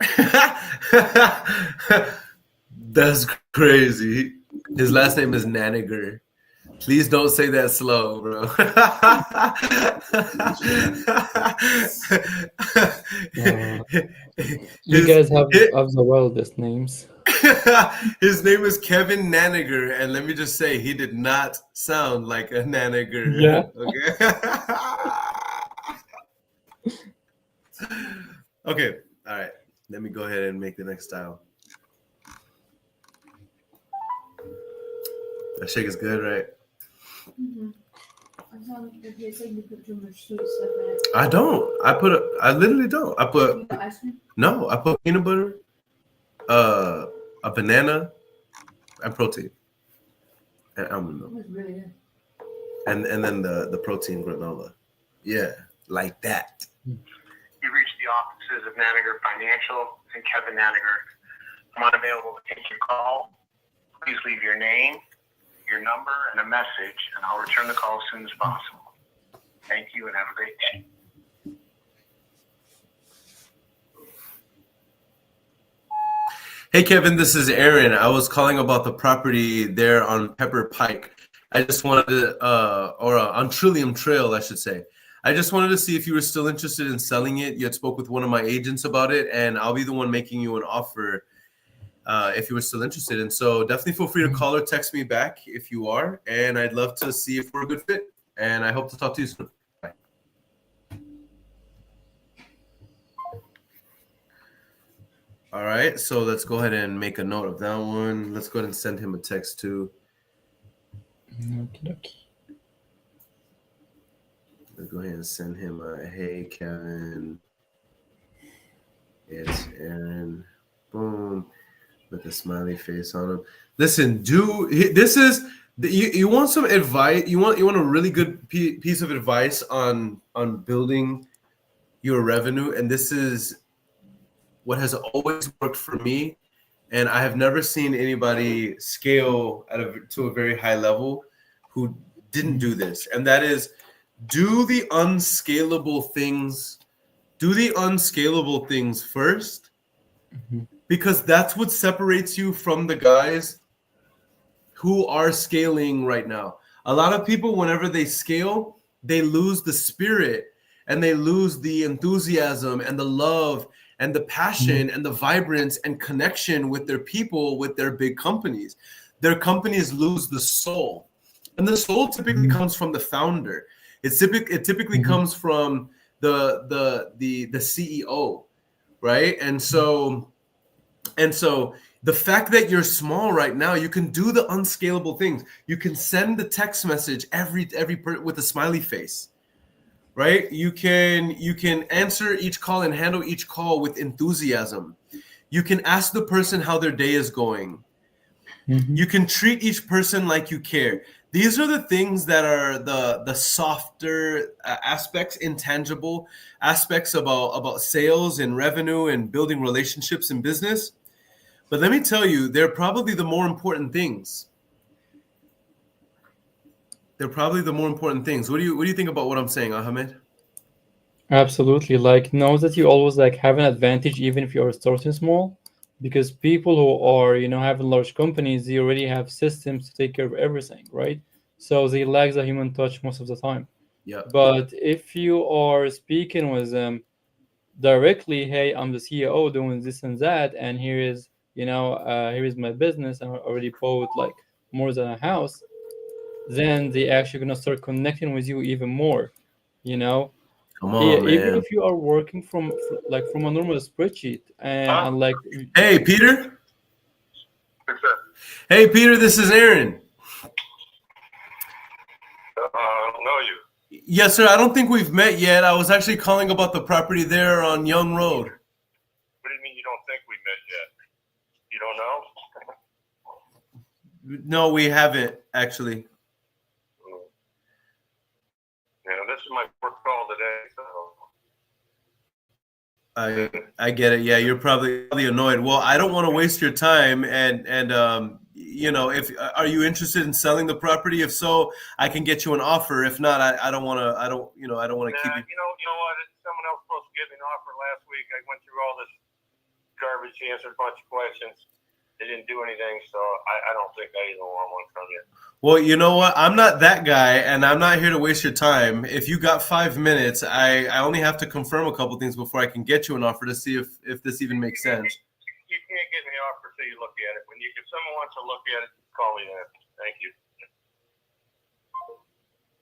Speaker 2: That's crazy. His last name is Naniger. Please don't say that slow, bro.
Speaker 1: You guys have of the wildest names.
Speaker 2: His name is Kevin Naniger, and let me just say, he did not sound like a Naniger.
Speaker 1: Yeah.
Speaker 2: Okay. Okay. All right. Let me go ahead and make the next dial. That shake is good, right?
Speaker 6: Mm-hmm.
Speaker 2: I don't. I literally don't. I put peanut butter, a banana, and protein, and almond milk.
Speaker 6: Really good.
Speaker 2: And then the protein granola. Yeah, like that.
Speaker 4: You reached the offices of Naniger Financial and Kevin Naniger. I'm unavailable to take your call. Please leave your name, your number, and a message, and I'll return the call as soon as possible. Thank you and have a great day.
Speaker 2: Hey, Kevin, this is Aaron. I was calling about the property there on Pepper Pike. I just wanted to, on Trillium Trail, I should say. I just wanted to see if you were still interested in selling it. You had spoke with one of my agents about it, and I'll be the one making you an offer if you were still interested. And so definitely feel free to call or text me back if you are, and I'd love to see if we're a good fit. And I hope to talk to you soon. Bye. All right, so let's go ahead and make a note of that one. Let's go ahead and send him a text too.
Speaker 1: Okay.
Speaker 2: Let's go ahead and send him a hey, Kevin. It's Aaron. Boom. With a smiley face on him. Listen, this is you want some advice. You want a really good piece of advice on building your revenue, and this is what has always worked for me, and I have never seen anybody scale to a very high level who didn't do this, and that is do the unscalable things. Do the unscalable things first, because that's what separates you from the guys who are scaling right now. A lot of people, whenever they scale, they lose the spirit and they lose the enthusiasm and the love and the passion and the vibrance and connection with their people, with their big companies. Their companies lose the soul. And the soul typically comes from the founder. It typically comes from the CEO, right? And so the fact that you're small right now, you can do the unscalable things. You can send the text message with a smiley face, right? You can answer each call and handle each call with enthusiasm. You can ask the person how their day is going. You can treat each person like you care. These are the things that are the softer aspects, intangible aspects about sales and revenue and building relationships in business. But let me tell you, they're probably the more important things. They're probably the more important things. What do you think about what I'm saying, Ahmed?
Speaker 1: Absolutely. Like, know that you always like have an advantage even if you're starting small, because people who are, having large companies, they already have systems to take care of everything, right? So they lack the human touch most of the time.
Speaker 2: Yeah.
Speaker 1: But if you are speaking with them directly, hey, I'm the CEO doing this and that, and here is my business, and I already bought like more than a house, then they actually gonna start connecting with you even more.
Speaker 2: Come on,
Speaker 1: Even
Speaker 2: man.
Speaker 1: if you are working from a normal spreadsheet and like.
Speaker 2: Hey, Peter.
Speaker 4: What's that?
Speaker 2: Hey, Peter. This is Aaron.
Speaker 4: I don't know you.
Speaker 2: Yes, sir. I don't think we've met yet. I was actually calling about the property there on Young Road.
Speaker 4: What do you mean you don't think we met yet? You don't know?
Speaker 2: No, we haven't actually.
Speaker 4: This is my first call today, so.
Speaker 2: I get it. Yeah, you're probably annoyed. Well, I don't want to waste your time, and if are you interested in selling the property? If so, I can get you an offer. If not, I don't want to. I don't want to keep you.
Speaker 4: You know what? Someone else supposed to give me an offer last week. I went through all this garbage, answered a bunch of questions. They didn't do anything, so I don't think I even want one from you.
Speaker 2: Well, you know what? I'm not that guy, and I'm not here to waste your time. If you got 5 minutes, I only have to confirm a couple things before I can get you an offer to see if this even makes sense.
Speaker 4: You can't get me an offer until you look at it. If someone wants to look at it, call me then. Thank you.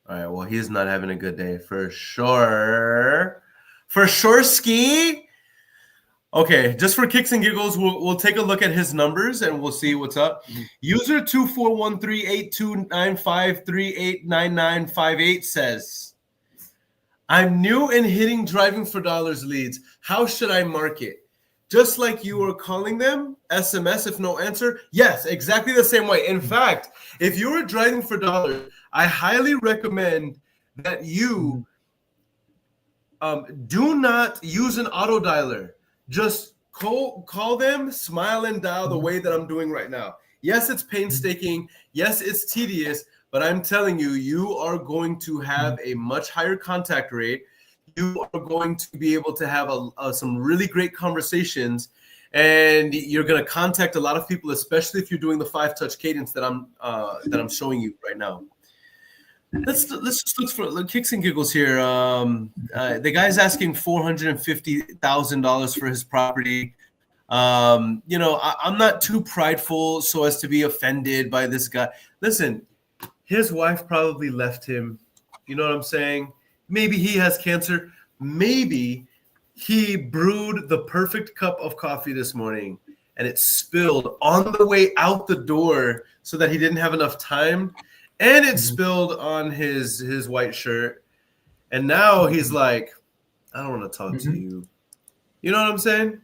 Speaker 2: All right. Well, he's not having a good day for sure. For sure, Ski. Okay, just for kicks and giggles, we'll take a look at his numbers and we'll see what's up. User 24138295389958 says, I'm new in hitting Driving for Dollars leads. How should I market? Just like you were calling them, SMS if no answer? Yes, exactly the same way. In fact, if you were Driving for Dollars, I highly recommend that you do not use an auto dialer. Just call them, smile and dial the way that I'm doing right now. Yes, it's painstaking. Yes, it's tedious, but I'm telling you, you are going to have a much higher contact rate. You are going to be able to have some really great conversations, and you're going to contact a lot of people, especially if you're doing the 5-touch cadence that I'm showing you right now. Let's just look for kicks and giggles here. The guy's asking $450,000 for his property. I'm not too prideful so as to be offended by this guy. Listen, his wife probably left him. You know what I'm saying? Maybe he has cancer. Maybe he brewed the perfect cup of coffee this morning and it spilled on the way out the door so that he didn't have enough time. And it spilled on his white shirt. And now he's like, I don't want to talk to you. You know what I'm saying?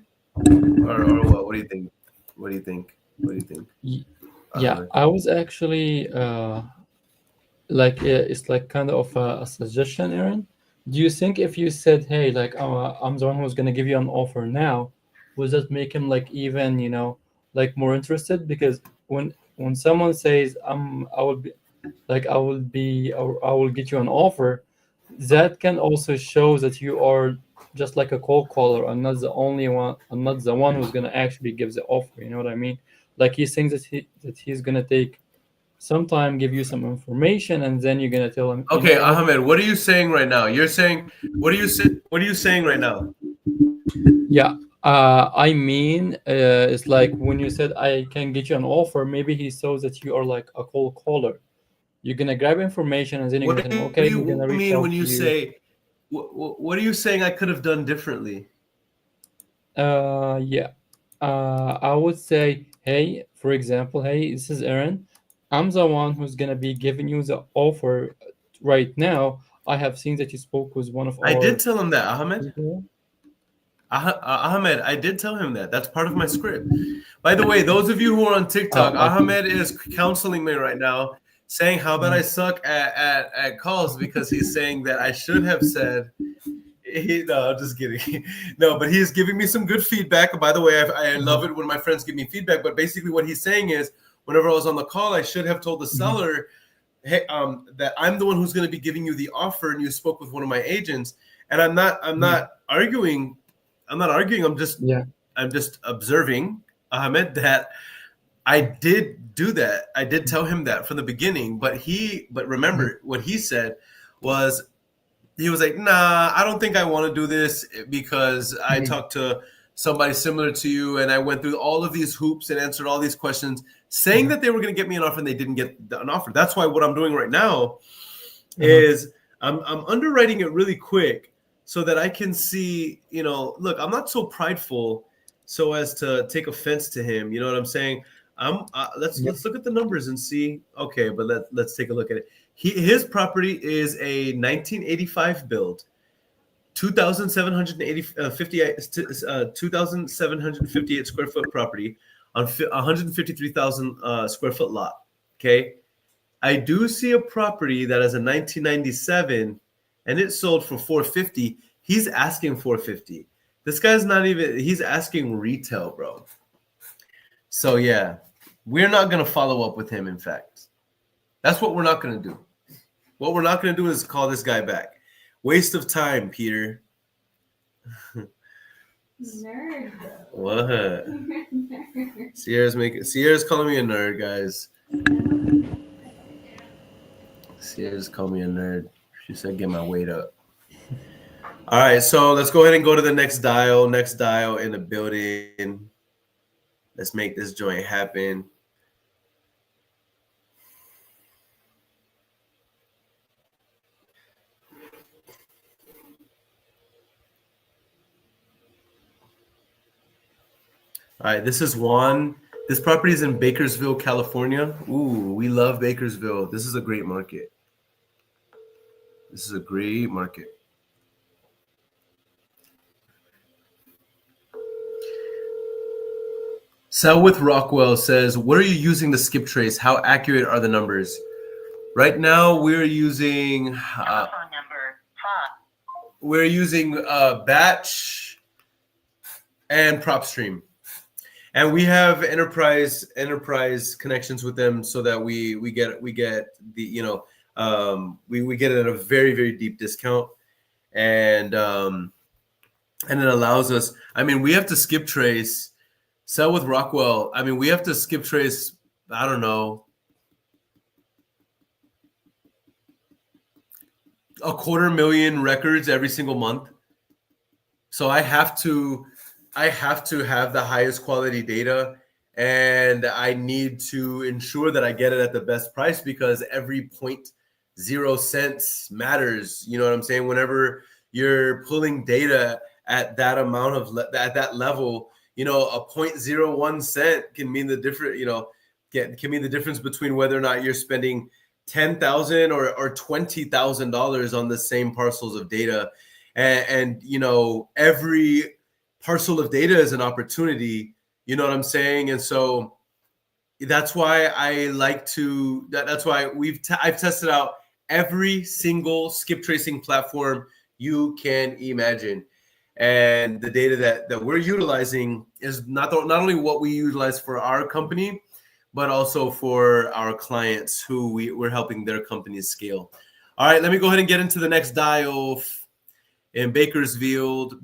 Speaker 2: Or what? What do you think? What do you think?
Speaker 1: Yeah, I was actually it's like kind of a suggestion, Aaron. Do you think if you said, hey, like I'm the one who's going to give you an offer now, would that make him like even, like more interested? Because when someone says I will be like or I will get you an offer, that can also show that you are just like a cold caller and not the only one and not the one who's gonna actually give the offer. You know what I mean? Like he thinks that he's gonna take some time, give you some information, and then you're gonna tell him.
Speaker 2: Okay, Ahmed, what are you saying right now? You're saying what are you saying right now?
Speaker 1: Yeah, I mean, it's like when you said I can get you an offer, maybe he saw that you are like a cold caller. You're gonna grab information and then you're
Speaker 2: What
Speaker 1: gonna
Speaker 2: do
Speaker 1: tell him,
Speaker 2: you,
Speaker 1: okay, we're gonna reach
Speaker 2: mean
Speaker 1: out
Speaker 2: when
Speaker 1: to
Speaker 2: you
Speaker 1: you.
Speaker 2: say what are you saying I could have done differently?
Speaker 1: Yeah. I would say, hey, for example, hey, this is Aaron. I'm the one who's gonna be giving you the offer right now. I have seen that you spoke with one of
Speaker 2: I did
Speaker 1: our
Speaker 2: tell him that, Ahmed.
Speaker 1: people.
Speaker 2: Ahmed, I did tell him that. That's part of my script. By the way, those of you who are on TikTok,
Speaker 1: Oh, okay.
Speaker 2: Ahmed is counseling me right now, saying how bad I suck at calls because he's saying that I should have said. No, I'm just kidding. No, but he's giving me some good feedback. By the way, I love it when my friends give me feedback. But basically, what he's saying is, whenever I was on the call, I should have told the seller, "Hey, that I'm the one who's going to be giving you the offer, and you spoke with one of my agents." And I'm not arguing. I'm not arguing.
Speaker 1: Yeah.
Speaker 2: I'm just observing, Ahmed, that I did do that. I did tell him that from the beginning. But remember what he said was. He was like, nah, I don't think I want to do this because I talked to somebody similar to you and I went through all of these hoops and answered all these questions saying that they were going to get me an offer and they didn't get an offer. That's why what I'm doing right now is I'm underwriting it really quick so that I can see, look, I'm not so prideful so as to take offense to him. You know what I'm saying? Let's look at the numbers and see. Okay, but let's take a look at it. His property is a 1985 build, 2,758 square foot property on 153,000 square foot lot. Okay, I do see a property that is a 1997, and it sold for 450. He's asking 450. This guy's not even. He's asking retail, bro. So yeah, we're not gonna follow up with him. In fact, that's what we're not gonna do. What we're not going to do is call this guy back. Waste of time, Peter.
Speaker 6: Nerd.
Speaker 2: What? Sierra's calling me a nerd, guys. Sierra's calling me a nerd. She said, "Get my weight up." All right, so let's go ahead and go to the next dial. Next dial in the building. Let's make this joint happen. All right, this is Juan. This property is in Bakersville, California. Ooh, we love Bakersville. This is a great market. This is a great market. Sell with Rockwell says, what are you using to skip trace? How accurate are the numbers? Right now, we're using Batch and PropStream. And we have enterprise connections with them so that we get the we get it at a very, very deep discount, and it allows us. I mean, we have to skip trace. Sell with Rockwell. I mean, we have to skip trace. I don't know, 250,000 records every single month. So I have to have the highest quality data, and I need to ensure that I get it at the best price because every 0.0 cents matters. You know what I'm saying? Whenever you're pulling data at that amount of at that level, a 0.01 cent can mean the different. Can mean the difference between whether or not you're spending $10,000 or $20,000 on the same parcels of data, and every parcel of data is an opportunity, you know what I'm saying? And so that's why I like to, that's why I've tested out every single skip tracing platform you can imagine. And the data that we're utilizing is not only what we utilize for our company, but also for our clients who we're helping their companies scale. All right, let me go ahead and get into the next dial in Bakersfield,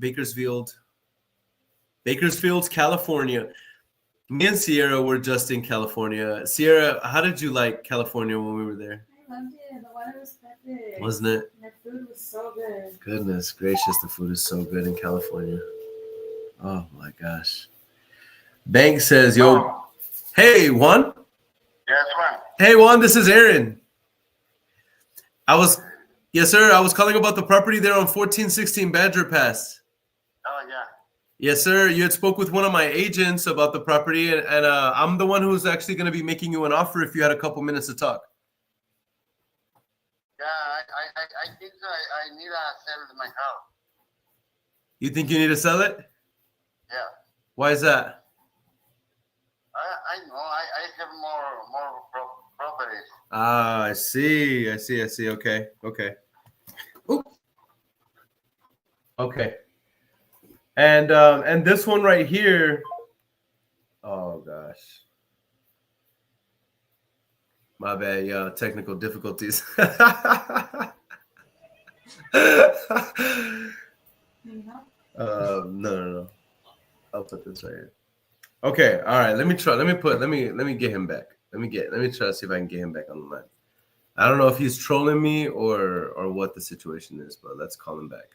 Speaker 2: California. Me and Sierra were just in California. Sierra, how did you like California when we were there?
Speaker 6: I loved it. The weather was perfect.
Speaker 2: Wasn't it?
Speaker 6: And the food was so good.
Speaker 2: Goodness gracious, the food is so good in California. Oh my gosh. Bank says, yo, hey, Juan.
Speaker 4: Yes, Juan.
Speaker 2: Hey, Juan, this is Aaron. Yes, sir. I was calling about the property there on 1416 Badger Pass.
Speaker 4: Oh, yeah.
Speaker 2: Yes, sir. You had spoke with one of my agents about the property, and I'm the one who's actually going to be making you an offer if you had a couple minutes to talk.
Speaker 4: Yeah, I think so. I need to sell my house.
Speaker 2: You think you need to sell it?
Speaker 4: Yeah.
Speaker 2: Why is that?
Speaker 4: I know. I have more properties.
Speaker 2: Ah, I see. Okay. Oop. Okay. And this one right here. Oh gosh. My bad, yeah, technical difficulties. No. I'll put this right here. Okay, all right. Let me get him back. Let me try to see if I can get him back on the line. I don't know if he's trolling me or what the situation is, but let's call him back.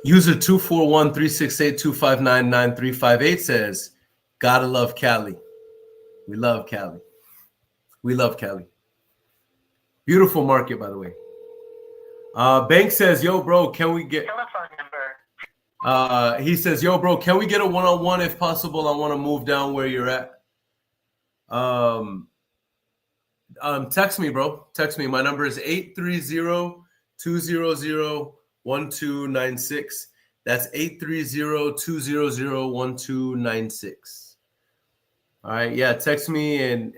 Speaker 2: User 241-368-259-9358 says, gotta love Cali. We love Cali. Beautiful market, by the way. Bank says, yo, bro, can we get...
Speaker 3: Telephone number.
Speaker 2: He says, yo, bro, can we get a one-on-one if possible? I want to move down where you're at. Text me, bro. Text me. My number is 830-200-1296. That's 830-200-1296. All right. Yeah. Text me and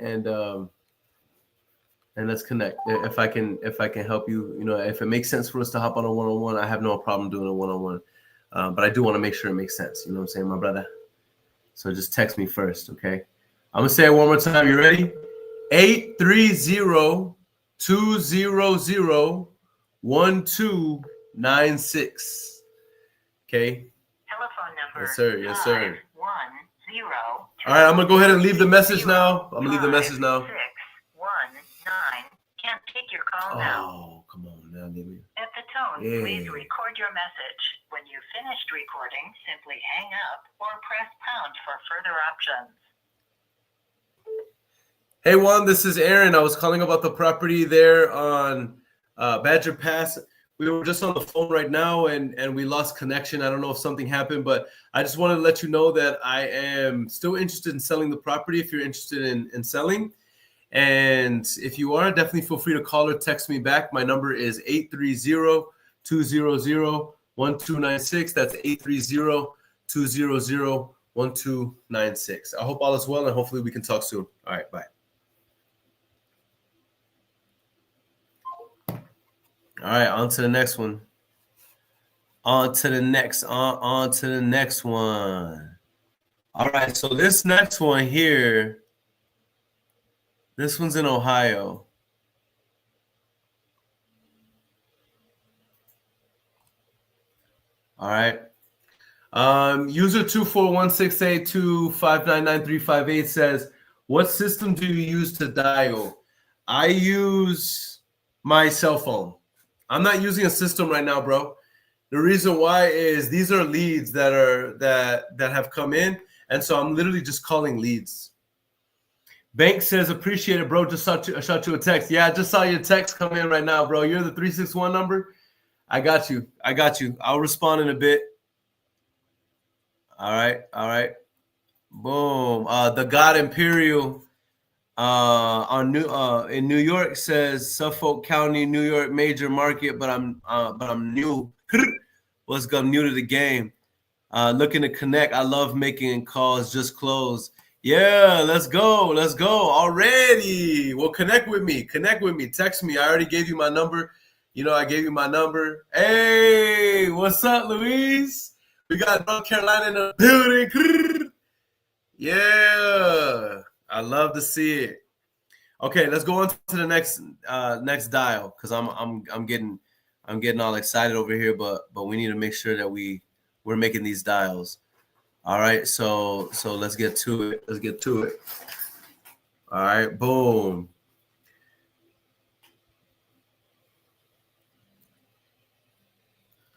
Speaker 2: let's connect. If I can help you, if it makes sense for us to hop on a one-on-one, I have no problem doing a one-on-one. But I do want to make sure it makes sense. You know what I'm saying, my brother? So just text me first. Okay. I'm going to say it one more time. You ready? 830-200-1296. Okay.
Speaker 3: Telephone number.
Speaker 2: Yes, sir.
Speaker 3: 510.
Speaker 2: All right, I'm gonna go ahead and leave the message now.
Speaker 3: 619. Can't take your call now.
Speaker 2: Oh, come on now, give me.
Speaker 3: At the tone,
Speaker 2: Yeah.
Speaker 3: please record your message. When you've finished recording, simply hang up or press pound for further options.
Speaker 2: Hey, Juan, this is Aaron. I was calling about the property there on Badger Pass. We were just on the phone right now and we lost connection. I don't know if something happened, but I just wanted to let you know that I am still interested in selling the property if you're interested in selling. And if you are, definitely feel free to call or text me back. My number is 830-200-1296. That's 830-200-1296. I hope all is well and hopefully we can talk soon. All right, bye. All right, on to the next one. On to the next one. All right, so this next one here, this one's in Ohio. All right. User 241-682-599-358 says, what system do you use to dial? I use my cell phone. I'm not using a system right now, bro. The reason why is these are leads that have come in, and so I'm literally just calling leads. Bank says, appreciate it, bro. Just shot you a text. Yeah, I just saw your text come in right now, bro. You're the 361 number. I got you. I'll respond in a bit. All right. Boom. The God Imperial in New York says Suffolk County, New York, major market, but I'm new. I'm new to the game. Looking to connect. I love making calls. Just close. Yeah, let's go. Let's go already. Well, connect with me. Connect with me. Text me. I already gave you my number. You know, I gave you my number. Hey, what's up, Louise? We got North Carolina in the building. Yeah, I love to see it. Okay, let's go on to the next dial because I'm getting all excited over here, but we need to make sure that we're making these dials. All right, so let's get to it. Let's get to it. All right, boom.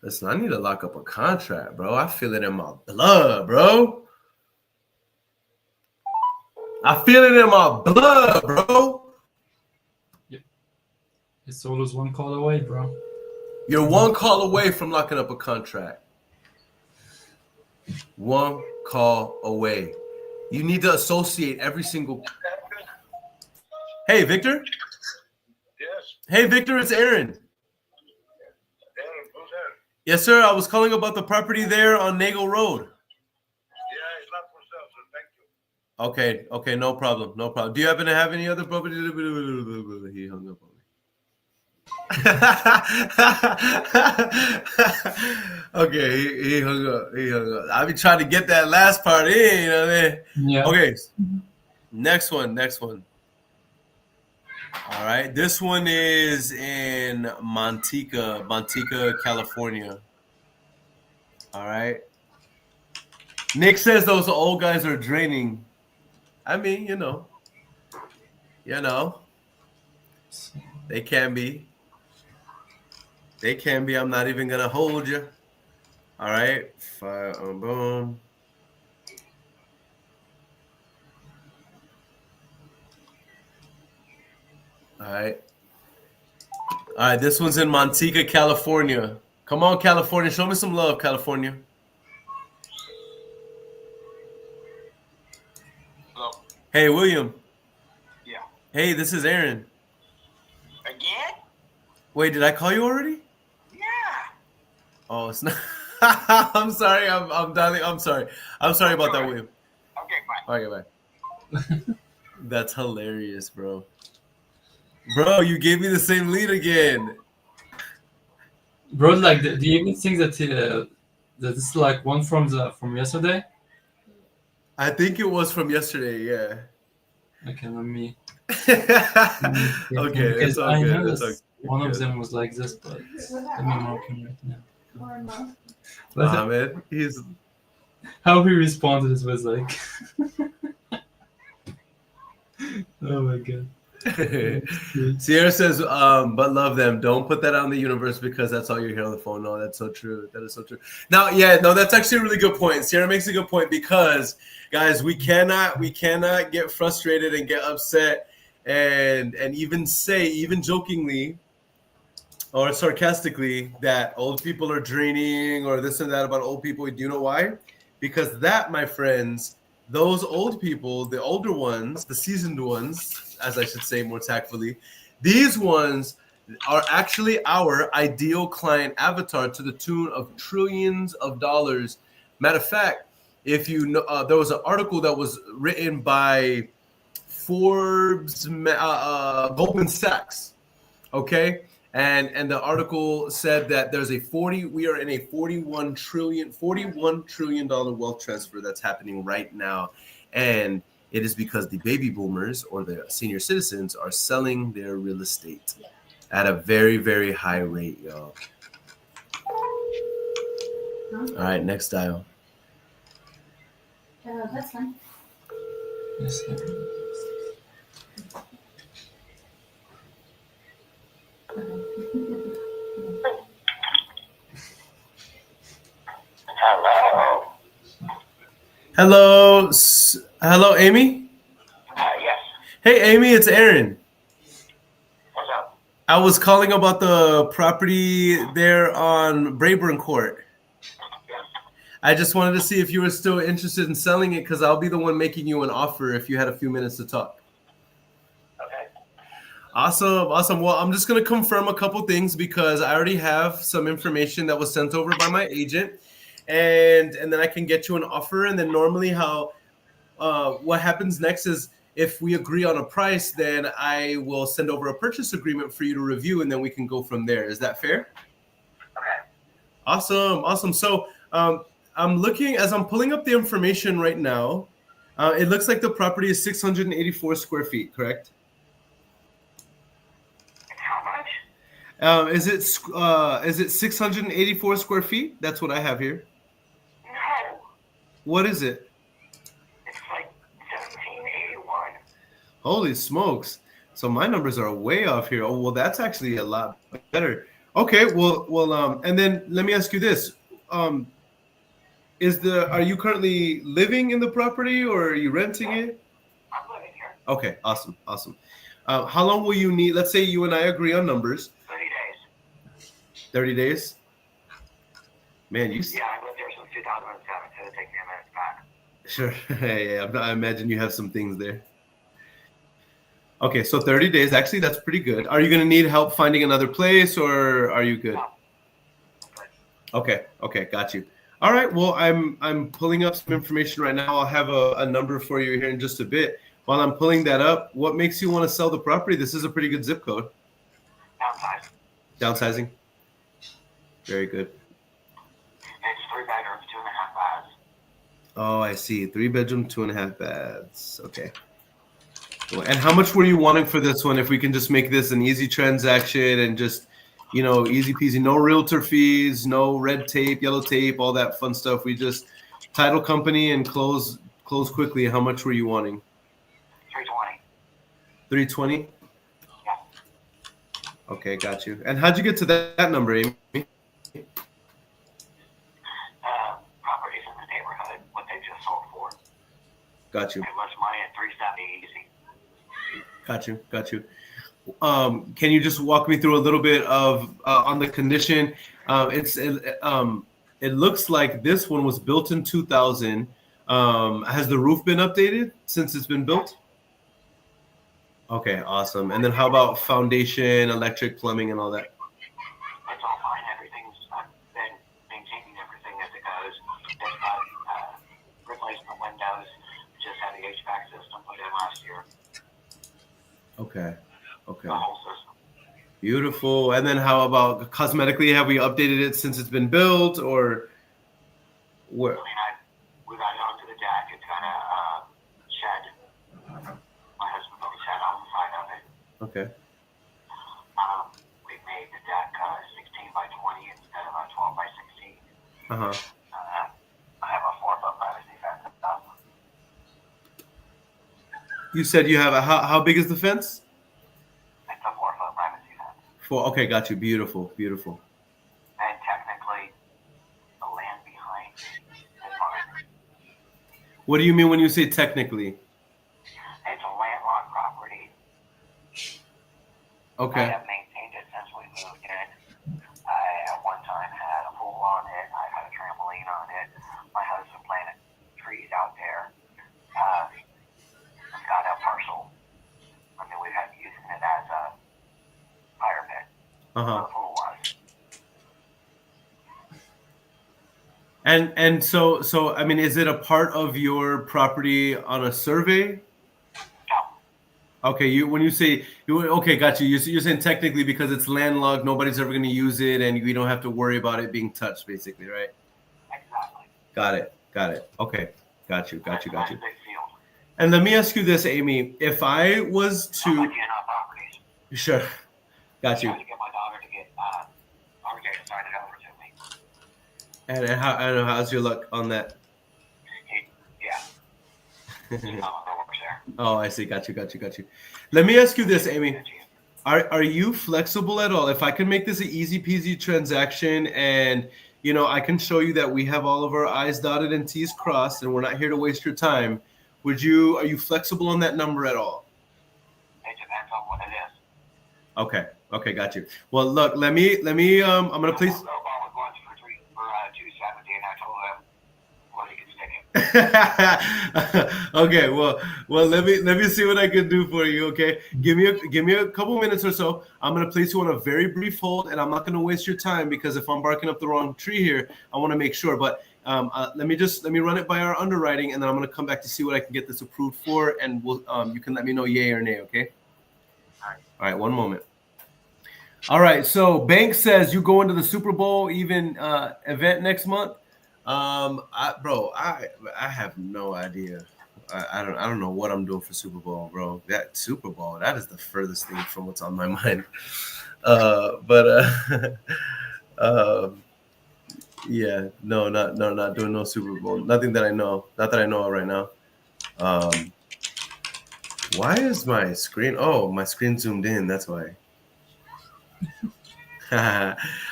Speaker 2: Listen, I need to lock up a contract, bro. I feel it in my blood, bro. I feel it in my blood, bro.
Speaker 1: It's always one call away, bro.
Speaker 2: You're one call away from locking up a contract. One call away. You need to associate every single. Hey, Victor.
Speaker 4: Yes.
Speaker 2: Hey, Victor, it's Aaron.
Speaker 4: Who's that?
Speaker 2: Yes, sir. I was calling about the property there on Nagel Road.
Speaker 4: Yeah, it's not for sale, sir. Thank you.
Speaker 2: Okay, no problem. Do you happen to have any other property? He hung up on me. Okay, he hung up. I be trying to get that last part in, you know what I mean?
Speaker 1: Yeah.
Speaker 2: Okay, next one. All right, this one is in Manteca, California. All right. Nick says those old guys are draining. I mean, you know, they can be. I'm not even gonna hold you. All right, boom. All right. This one's in Manteca, California. Come on, California. Show me some love, California.
Speaker 4: Hello.
Speaker 2: Hey, William.
Speaker 4: Yeah.
Speaker 2: Hey, this is Aaron.
Speaker 4: Again?
Speaker 2: Wait, did I call you already?
Speaker 4: Yeah.
Speaker 2: Oh, it's not. I'm sorry. I'm dialing. I'm sorry about that, William.
Speaker 4: Okay, bye.
Speaker 2: Okay, bye. That's hilarious, bro. Bro, you gave me the same lead again.
Speaker 1: Bro, like, do you even think that that this is like one from yesterday?
Speaker 2: I think it was from yesterday. Yeah.
Speaker 1: Okay, let me.
Speaker 2: Okay,
Speaker 1: because
Speaker 2: it's all
Speaker 1: I
Speaker 2: good.
Speaker 1: know
Speaker 2: It's all
Speaker 1: that one of
Speaker 2: good.
Speaker 1: them was like this, but let me mark him right now.
Speaker 6: Or not.
Speaker 1: But
Speaker 2: Man, he's
Speaker 1: how he responded was like, oh my god.
Speaker 2: Sierra says, but love them. Don't put that out in the universe because that's all you hear on the phone. No, that's so true. That is so true. Now, that's actually a really good point. Sierra makes a good point because, guys, we cannot get frustrated and get upset and even say, even jokingly or sarcastically, that old people are draining or this and that about old people. Do you know why? Because that, my friends, those old people, the older ones, the seasoned ones, as I should say more tactfully, these ones are actually our ideal client avatar to the tune of trillions of dollars. Matter of fact, if you know, there was an article that was written by Forbes, Goldman Sachs, okay? And the article said that we are in a $41 trillion wealth transfer that's happening right now. And it is because the baby boomers or the senior citizens are selling their real estate at a very, very high rate, y'all. All right, next dial.
Speaker 6: That's fine.
Speaker 1: Yes, yeah.
Speaker 4: Hello.
Speaker 2: Hello, Amy?
Speaker 4: Yes.
Speaker 2: Hey, Amy, it's Aaron.
Speaker 4: What's up?
Speaker 2: I was calling about the property there on Brayburn Court. I just wanted to see if you were still interested in selling it because I'll be the one making you an offer if you had a few minutes to talk.
Speaker 4: Okay.
Speaker 2: Awesome. Well, I'm just going to confirm a couple things because I already have some information that was sent over by my agent. And then I can get you an offer. And then normally how what happens next is if we agree on a price, then I will send over a purchase agreement for you to review, and then we can go from there. Is that fair?
Speaker 4: Okay.
Speaker 2: Awesome. So I'm looking, as I'm pulling up the information right now, it looks like the property is 684 square feet, correct?
Speaker 4: How much?
Speaker 2: Is it 684 square feet? That's what I have here.
Speaker 4: No.
Speaker 2: What is it?
Speaker 4: It's like 1781.
Speaker 2: Holy smokes. So my numbers are way off here. Oh, well, that's actually a lot better. Okay, and then let me ask you this. Are you currently living in the property or are you renting it?
Speaker 4: I'm living here.
Speaker 2: Okay, awesome. How long will you need? Let's say you and I agree on numbers.
Speaker 4: 30 days.
Speaker 2: 30 days? Man, you...
Speaker 4: Yeah, I lived here since 2007, so it'll take me a minute back.
Speaker 2: Sure. Yeah, I imagine you have some things there. Okay, so 30 days. Actually, that's pretty good. Are you going to need help finding another place, or are you good?
Speaker 4: No.
Speaker 2: Okay, got you. All right, well, I'm pulling up some information right now. I'll have a number for you here in just a bit. While I'm pulling that up, what makes you want to sell the property? This is a pretty good zip code.
Speaker 4: Downside.
Speaker 2: Downsizing? Very good.
Speaker 4: It's 3 bedrooms, 2.5 baths.
Speaker 2: Oh, I see. 3-bedroom, 2.5 baths. Okay. Cool. And how much were you wanting for this one? If we can just make this an easy transaction and just, easy peasy, no realtor fees, no red tape, yellow tape, all that fun stuff. We just title company and close quickly. How much were you wanting?
Speaker 4: 320.
Speaker 2: 320?
Speaker 4: Yeah.
Speaker 2: Okay, got you. And how'd you get to that number, Amy?
Speaker 4: Properties in the neighborhood, what they just sold for.
Speaker 2: Got you.
Speaker 4: It was money at 370 easy.
Speaker 2: Got you. Can you just walk me through a little bit of on the condition? It looks like this one was built in 2000. Has the roof been updated since it's been built? Okay, awesome. And then how about foundation, electric, plumbing, and all that?
Speaker 4: It's all fine. Everything's been maintaining everything as it goes. They've got replacement windows. Just had the HVAC system put in last year.
Speaker 2: Okay.
Speaker 4: The whole system.
Speaker 2: Beautiful. And then how about cosmetically? Have we updated it since it's been built, or where?
Speaker 4: I mean, we got it onto the deck. It's got a shed. My husband built a shed on the side of it.
Speaker 2: Okay.
Speaker 4: We made the deck 16 by 20 instead of a 12 by 16. I have a 4-foot privacy fence up.
Speaker 2: You said you have how big is the fence?
Speaker 4: It's a 4-foot privacy fence.
Speaker 2: Okay, got you. Beautiful.
Speaker 4: And technically, the land behind is mine.
Speaker 2: What do you mean when you say technically?
Speaker 4: It's a landlocked property. I
Speaker 2: Okay.
Speaker 4: have maintained it since we moved in. I, at one time, had a pool on it. I had a trampoline on it. My husband planted trees out there. It's got a parcel. I mean, we've had using it as a fire pit.
Speaker 2: Uh-huh.
Speaker 4: The pool was.
Speaker 2: And so I mean, is it a part of your property on a survey?
Speaker 4: No.
Speaker 2: Okay, when you say okay, got you. You're saying technically because it's landlocked, nobody's ever going to use it, and we don't have to worry about it being touched, basically, right?
Speaker 4: Exactly.
Speaker 2: Got it. Okay, got you.
Speaker 4: It's a nice big field.
Speaker 2: And let me ask you this, Amy. If I was
Speaker 4: How
Speaker 2: to,
Speaker 4: much properties?
Speaker 2: sure, got
Speaker 4: I
Speaker 2: you.
Speaker 4: had to get my daughter to get RJ to sign it over to me.
Speaker 2: And how's your luck on that?
Speaker 4: Yeah. That works there.
Speaker 2: Oh, I see. Got you. Let me ask you this, Amy. Are you flexible at all? If I can make this an easy peasy transaction and I can show you that we have all of our I's dotted and T's crossed and we're not here to waste your time, are you flexible on that number at all?
Speaker 4: It depends on what it is.
Speaker 2: Okay, got you. Well, look, let me I'm going to place
Speaker 4: I was lunch for 270 and I told him, well, you can stick
Speaker 2: Okay, well, let me see what I can do for you. Okay, give me a couple minutes or so. I'm gonna place you on a very brief hold, and I'm not gonna waste your time because if I'm barking up the wrong tree here, I want to make sure. But let me run it by our underwriting, and then I'm gonna come back to see what I can get this approved for, and we'll you can let me know yay or nay. Okay. All right. One moment. All right. So Bank says you go into the Super Bowl event next month. I have no idea. I don't know what I'm doing for Super Bowl, bro. That Super Bowl, that is the furthest thing from what's on my mind. Yeah, not doing no Super Bowl. Nothing that I know. Not that I know of right now. Why is my screen? Oh, my screen zoomed in. That's why.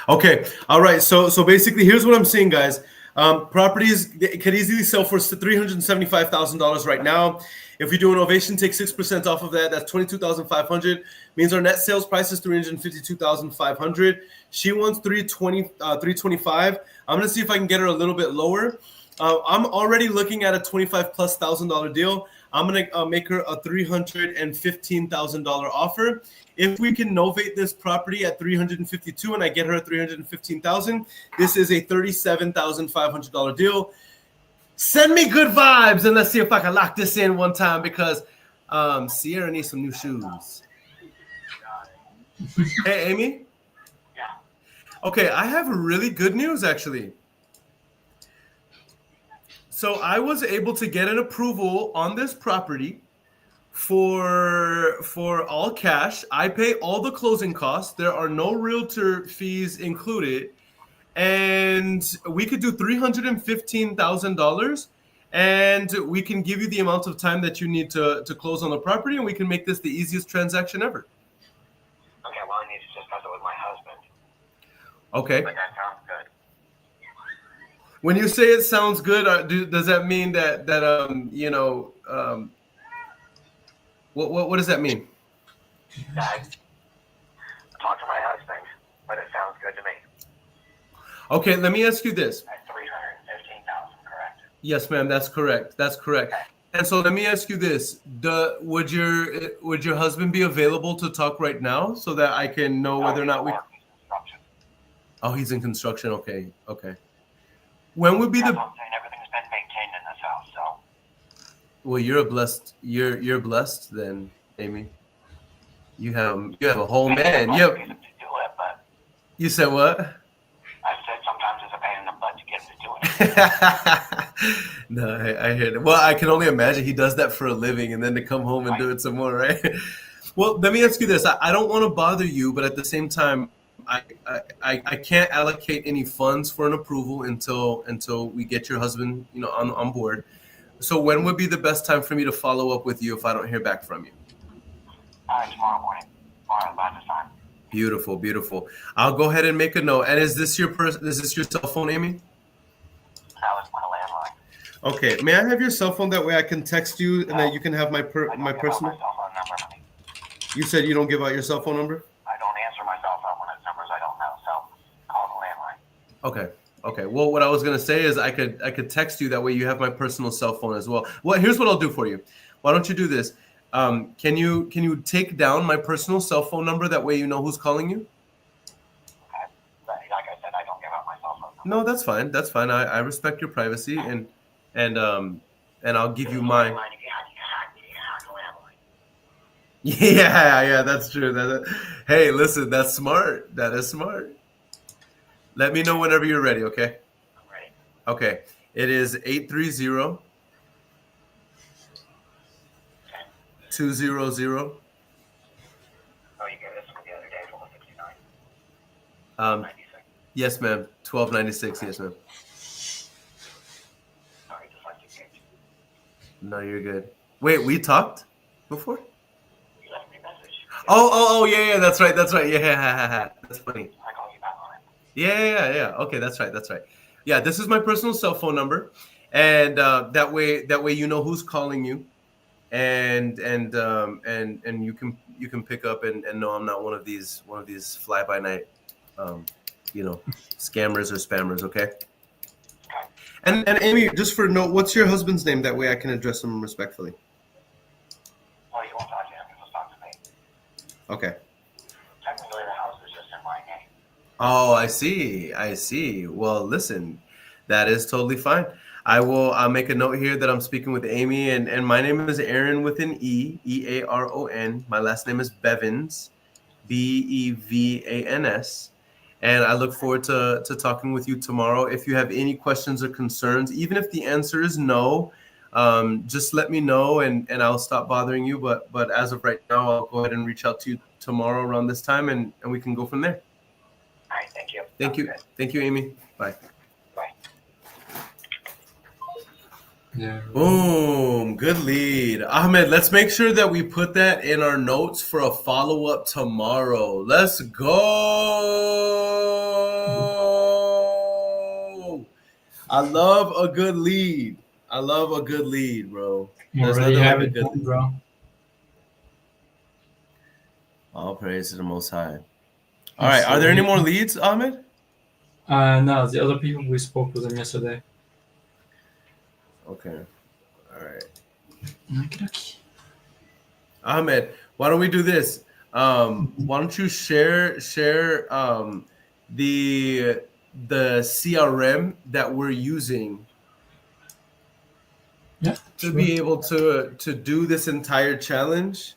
Speaker 2: Okay. All right. So basically, here's what I'm seeing, guys. Properties could easily sell for $375,000 right now. If we do an ovation, take 6% off of that. That's $22,500. Means our net sales price is $352,500. She wants $325. I'm gonna see if I can get her a little bit lower. I'm already looking at a $25,000+ deal. I'm gonna make her a $315,000 offer. If we can novate this property at $352,000 and I get her $315,000, this is a $37,500 deal. Send me good vibes and let's see if I can lock this in one time because Sierra needs some new shoes. Hey, Amy?
Speaker 4: Yeah.
Speaker 2: Okay, I have really good news actually. So I was able to get an approval on this property for all cash. I pay all the closing costs. There are no realtor fees included. And we could do $315,000 and we can give you the amount of time that you need to close on the property and we can make this the easiest transaction ever.
Speaker 4: Okay, well, I need to discuss it with my husband.
Speaker 2: Okay.
Speaker 4: But that sounds good.
Speaker 2: When you say it sounds good, does that mean that what does that mean?
Speaker 4: Dad, talk to my husband, but it sounds good to me.
Speaker 2: Okay, let me ask you this.
Speaker 4: At $315,000, correct?
Speaker 2: Yes, ma'am, that's correct. That's correct. And so let me ask you this: would your husband be available to talk right now so that I can know whether or not we?
Speaker 4: Construction.
Speaker 2: Oh, he's in construction. Okay. When would be
Speaker 4: That's
Speaker 2: the?
Speaker 4: what I'm saying. Everything's been maintained in this house, so.
Speaker 2: Well, you're blessed then, Amy. You have a whole man.
Speaker 4: To
Speaker 2: Yep.
Speaker 4: do it, but
Speaker 2: You said what?
Speaker 4: I said sometimes it's a pain in the butt to get him to do it.
Speaker 2: No, I hear it. Well, I can only imagine he does that for a living and then to come home and do it some more, right? Well, let me ask you this. I don't want to bother you, but at the same time, I can't allocate any funds for an approval until we get your husband, on board. So when would be the best time for me to follow up with you if I don't hear back from you?
Speaker 4: Tomorrow morning. Tomorrow about this time.
Speaker 2: Beautiful. I'll go ahead and make a note. And is this your cell phone, Amy?
Speaker 4: That was my landline.
Speaker 2: Okay. May I have your cell phone? That way I can text you and then you can have my
Speaker 4: I don't give out
Speaker 2: personal.
Speaker 4: my cell phone number, honey.
Speaker 2: You said you don't give out your cell phone number?
Speaker 4: I don't answer my cell phone when it's numbers I don't know, so call the landline.
Speaker 2: Okay. Well, what I was gonna say is I could text you. That way you have my personal cell phone as well. Well, here's what I'll do for you. Why don't you do this? Can you take down my personal cell phone number? That way you know who's calling you.
Speaker 4: Okay. But like I said, I don't give out my cell phone number.
Speaker 2: No, that's fine. That's fine. I respect your privacy and I'll give you my. Yeah, that's true. Hey, listen, that's smart. That is smart. Let me know whenever you're ready, okay?
Speaker 4: I'm ready.
Speaker 2: Okay. It is 830 200.
Speaker 4: Oh, you gave this one the other day, 1269. 96.
Speaker 2: Yes, ma'am. 1296. Yes, ma'am.
Speaker 4: Sorry, just like you gave.
Speaker 2: No, you're good. Wait, we talked before?
Speaker 4: You left me a message.
Speaker 2: Oh, yeah. That's right. Yeah. That's funny.
Speaker 4: I call you back on it.
Speaker 2: Yeah. Okay, that's right. Yeah, this is my personal cell phone number, and that way you know who's calling you, and you can pick up and know I'm not one of these fly by night, scammers or spammers. Okay. And Amy, just for note, what's your husband's name? That way I can address him respectfully.
Speaker 4: Oh, you won't talk to him. You'll talk to me.
Speaker 2: Okay.
Speaker 4: Technically, the house is just in my name.
Speaker 2: Oh, I see. I see. Well, listen, that is totally fine. I'll make a note here that I'm speaking with Amy, and my name is Aaron with an Earon. My last name is Bevans, Bevans. And I look forward to talking with you tomorrow. If you have any questions or concerns, even if the answer is no, just let me know and I'll stop bothering you. But as of right now, I'll go ahead and reach out to you tomorrow around this time and we can go from there.
Speaker 4: All right, thank you.
Speaker 2: Thank you. Thank you, Amy. Bye.
Speaker 1: Yeah.
Speaker 2: Boom. Good lead. Ahmed, let's make sure that we put that in our notes for a follow-up tomorrow. Let's go. I love a good lead. Bro. There's
Speaker 1: Already
Speaker 2: nothing
Speaker 1: have
Speaker 2: like a
Speaker 1: it
Speaker 2: good
Speaker 1: done,
Speaker 2: lead.
Speaker 1: bro.
Speaker 2: All praise to the Most High. All right. Are there any more leads, Ahmed?
Speaker 1: No, the other people we spoke with them yesterday.
Speaker 2: Okay. All right.
Speaker 1: Okay.
Speaker 2: Ahmed, why don't we do this? Why don't you share the CRM that we're using to be able to do this entire challenge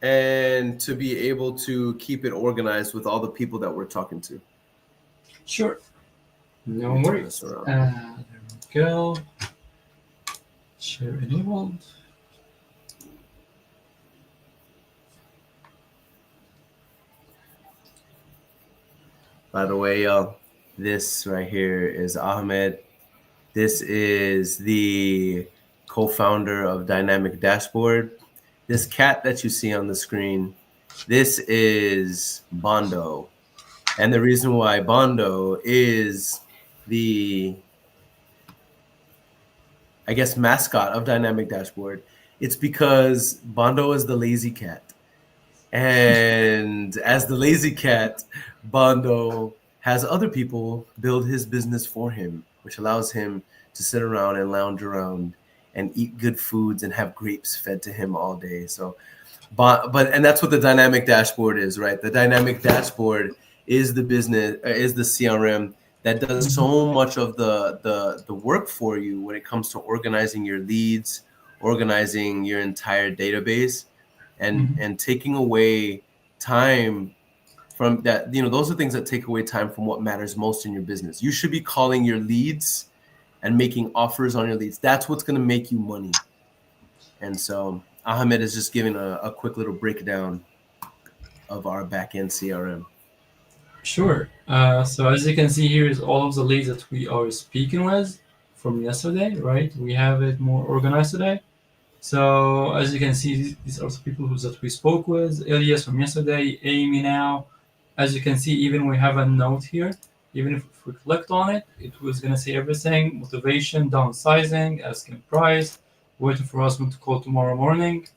Speaker 2: and to be able to keep it organized with all the people that we're talking to.
Speaker 1: Sure. No
Speaker 2: Let me turn
Speaker 1: worries.
Speaker 2: this around.
Speaker 1: There we go. Share enabled.
Speaker 2: By the way, y'all, this right here is Ahmed. This is the co-founder of Dynamic Dashboard. This cat that you see on the screen, this is Bondo. And the reason why Bondo is the, I guess, mascot of Dynamic Dashboard, it's because Bondo is the lazy cat. And as the lazy cat, Bondo has other people build his business for him, which allows him to sit around and lounge around and eat good foods and have grapes fed to him all day. So, and that's what the Dynamic Dashboard is, right? The Dynamic Dashboard is the business, is the CRM that does so much of the work for you when it comes to organizing your leads, organizing your entire database, and taking away time from that. You know, those are things that take away time from what matters most in your business. You should be calling your leads and making offers on your leads. That's what's going to make you money. And so Ahmed is just giving a quick little breakdown of our back-end CRM.
Speaker 1: Sure. So as you can see here is all of the leads that we are speaking with from yesterday, right? We have it more organized today. So as you can see, these are the people that we spoke with. Elias from yesterday, Amy now. As you can see, even we have a note here. Even if we clicked on it, it was going to say everything: motivation, downsizing, asking price, waiting for husband to call tomorrow morning,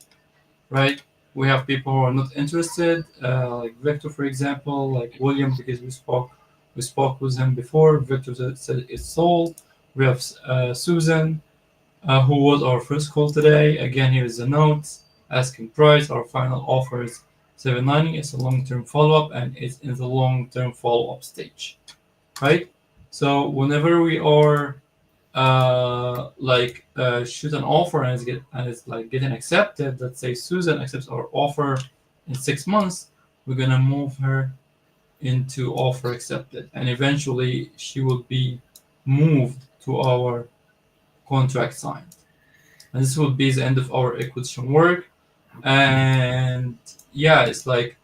Speaker 1: right? We have people who are not interested, like Victor, for example, like William, because we spoke with him before. Victor said it's sold. We have Susan, who was our first call today. Again, here's the notes. Asking price, our final offer is $790. It's a long-term follow-up, and it's in the long-term follow-up stage, right? So whenever we are shoot an offer and it's like getting accepted, let's say Susan accepts our offer in 6 months, we're gonna move her into offer accepted, and eventually she will be moved to our contract signed, and this will be the end of our acquisition work. And yeah, it's like,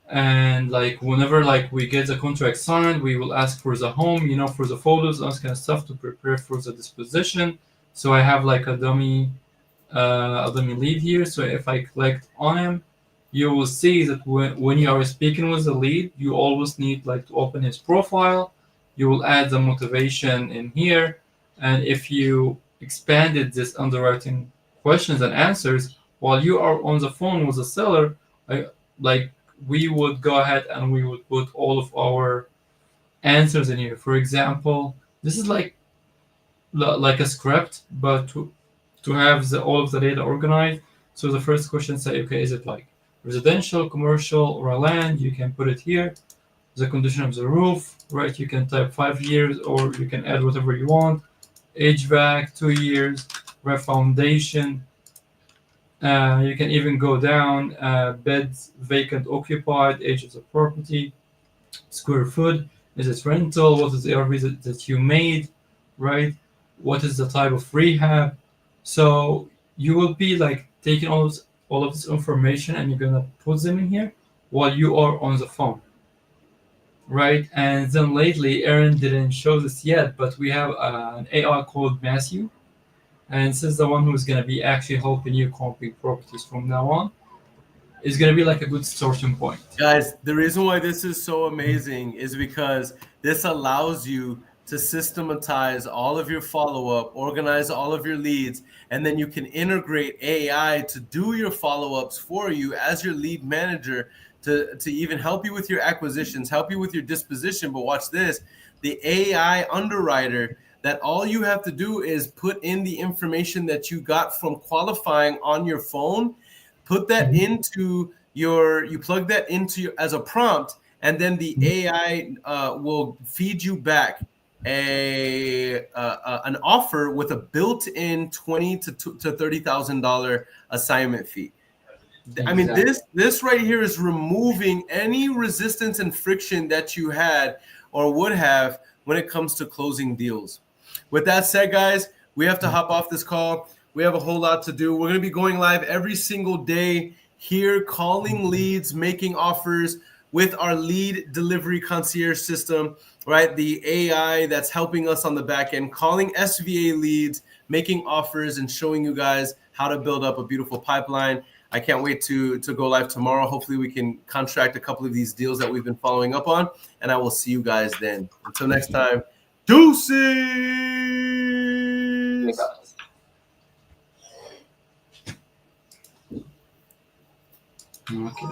Speaker 1: and like whenever like we get the contract signed, we will ask for the home, you know, for the photos, all this kind of stuff to prepare for the disposition. So I have like a dummy lead here. So if I click on him, you will see that when you are speaking with the lead, you always need like to open his profile. You will add the motivation in here, and if you expanded this underwriting questions and answers while you are on the phone with the seller, we would go ahead and we would put all of our answers in here. For example, this is like like a script, but to have all of the data organized. So the first question say, okay, is it like residential, commercial, or a land? You can put it here. The condition of the roof, right? You can type 5 years, or you can add whatever you want. HVAC, 2 years. Ref foundation. You can even go down beds, vacant, occupied, age of the property, square foot. Is it rental? What is the ARV that you made, right? What is the type of rehab? So you will be like taking all of this information and you're gonna put them in here while you are on the phone, right? And then lately, Aaron didn't show this yet, but we have an AI called Matthew, and this is the one who's gonna be actually helping you comping properties from now on. It's gonna be like a good starting point.
Speaker 2: Guys, the reason why this is so amazing is because this allows you to systematize all of your follow-up, organize all of your leads, and then you can integrate AI to do your follow-ups for you as your lead manager to even help you with your acquisitions, help you with your disposition. But watch this, the AI underwriter, that all you have to do is put in the information that you got from qualifying on your phone, put that into you plug that into as a prompt, and then the AI will feed you back an offer with a built-in $20,000 to $30,000 assignment fee. I mean, this right here is removing any resistance and friction that you had or would have when it comes to closing deals. With that said, guys, we have to hop off this call. We have a whole lot to do. We're going to be going live every single day here, calling leads, making offers with our lead delivery concierge system, right? The AI that's helping us on the back end, calling SVA leads, making offers, and showing you guys how to build up a beautiful pipeline. I can't wait to go live tomorrow. Hopefully we can contract a couple of these deals that we've been following up on, and I will see you guys then. Until next time, deuces!
Speaker 1: Okay.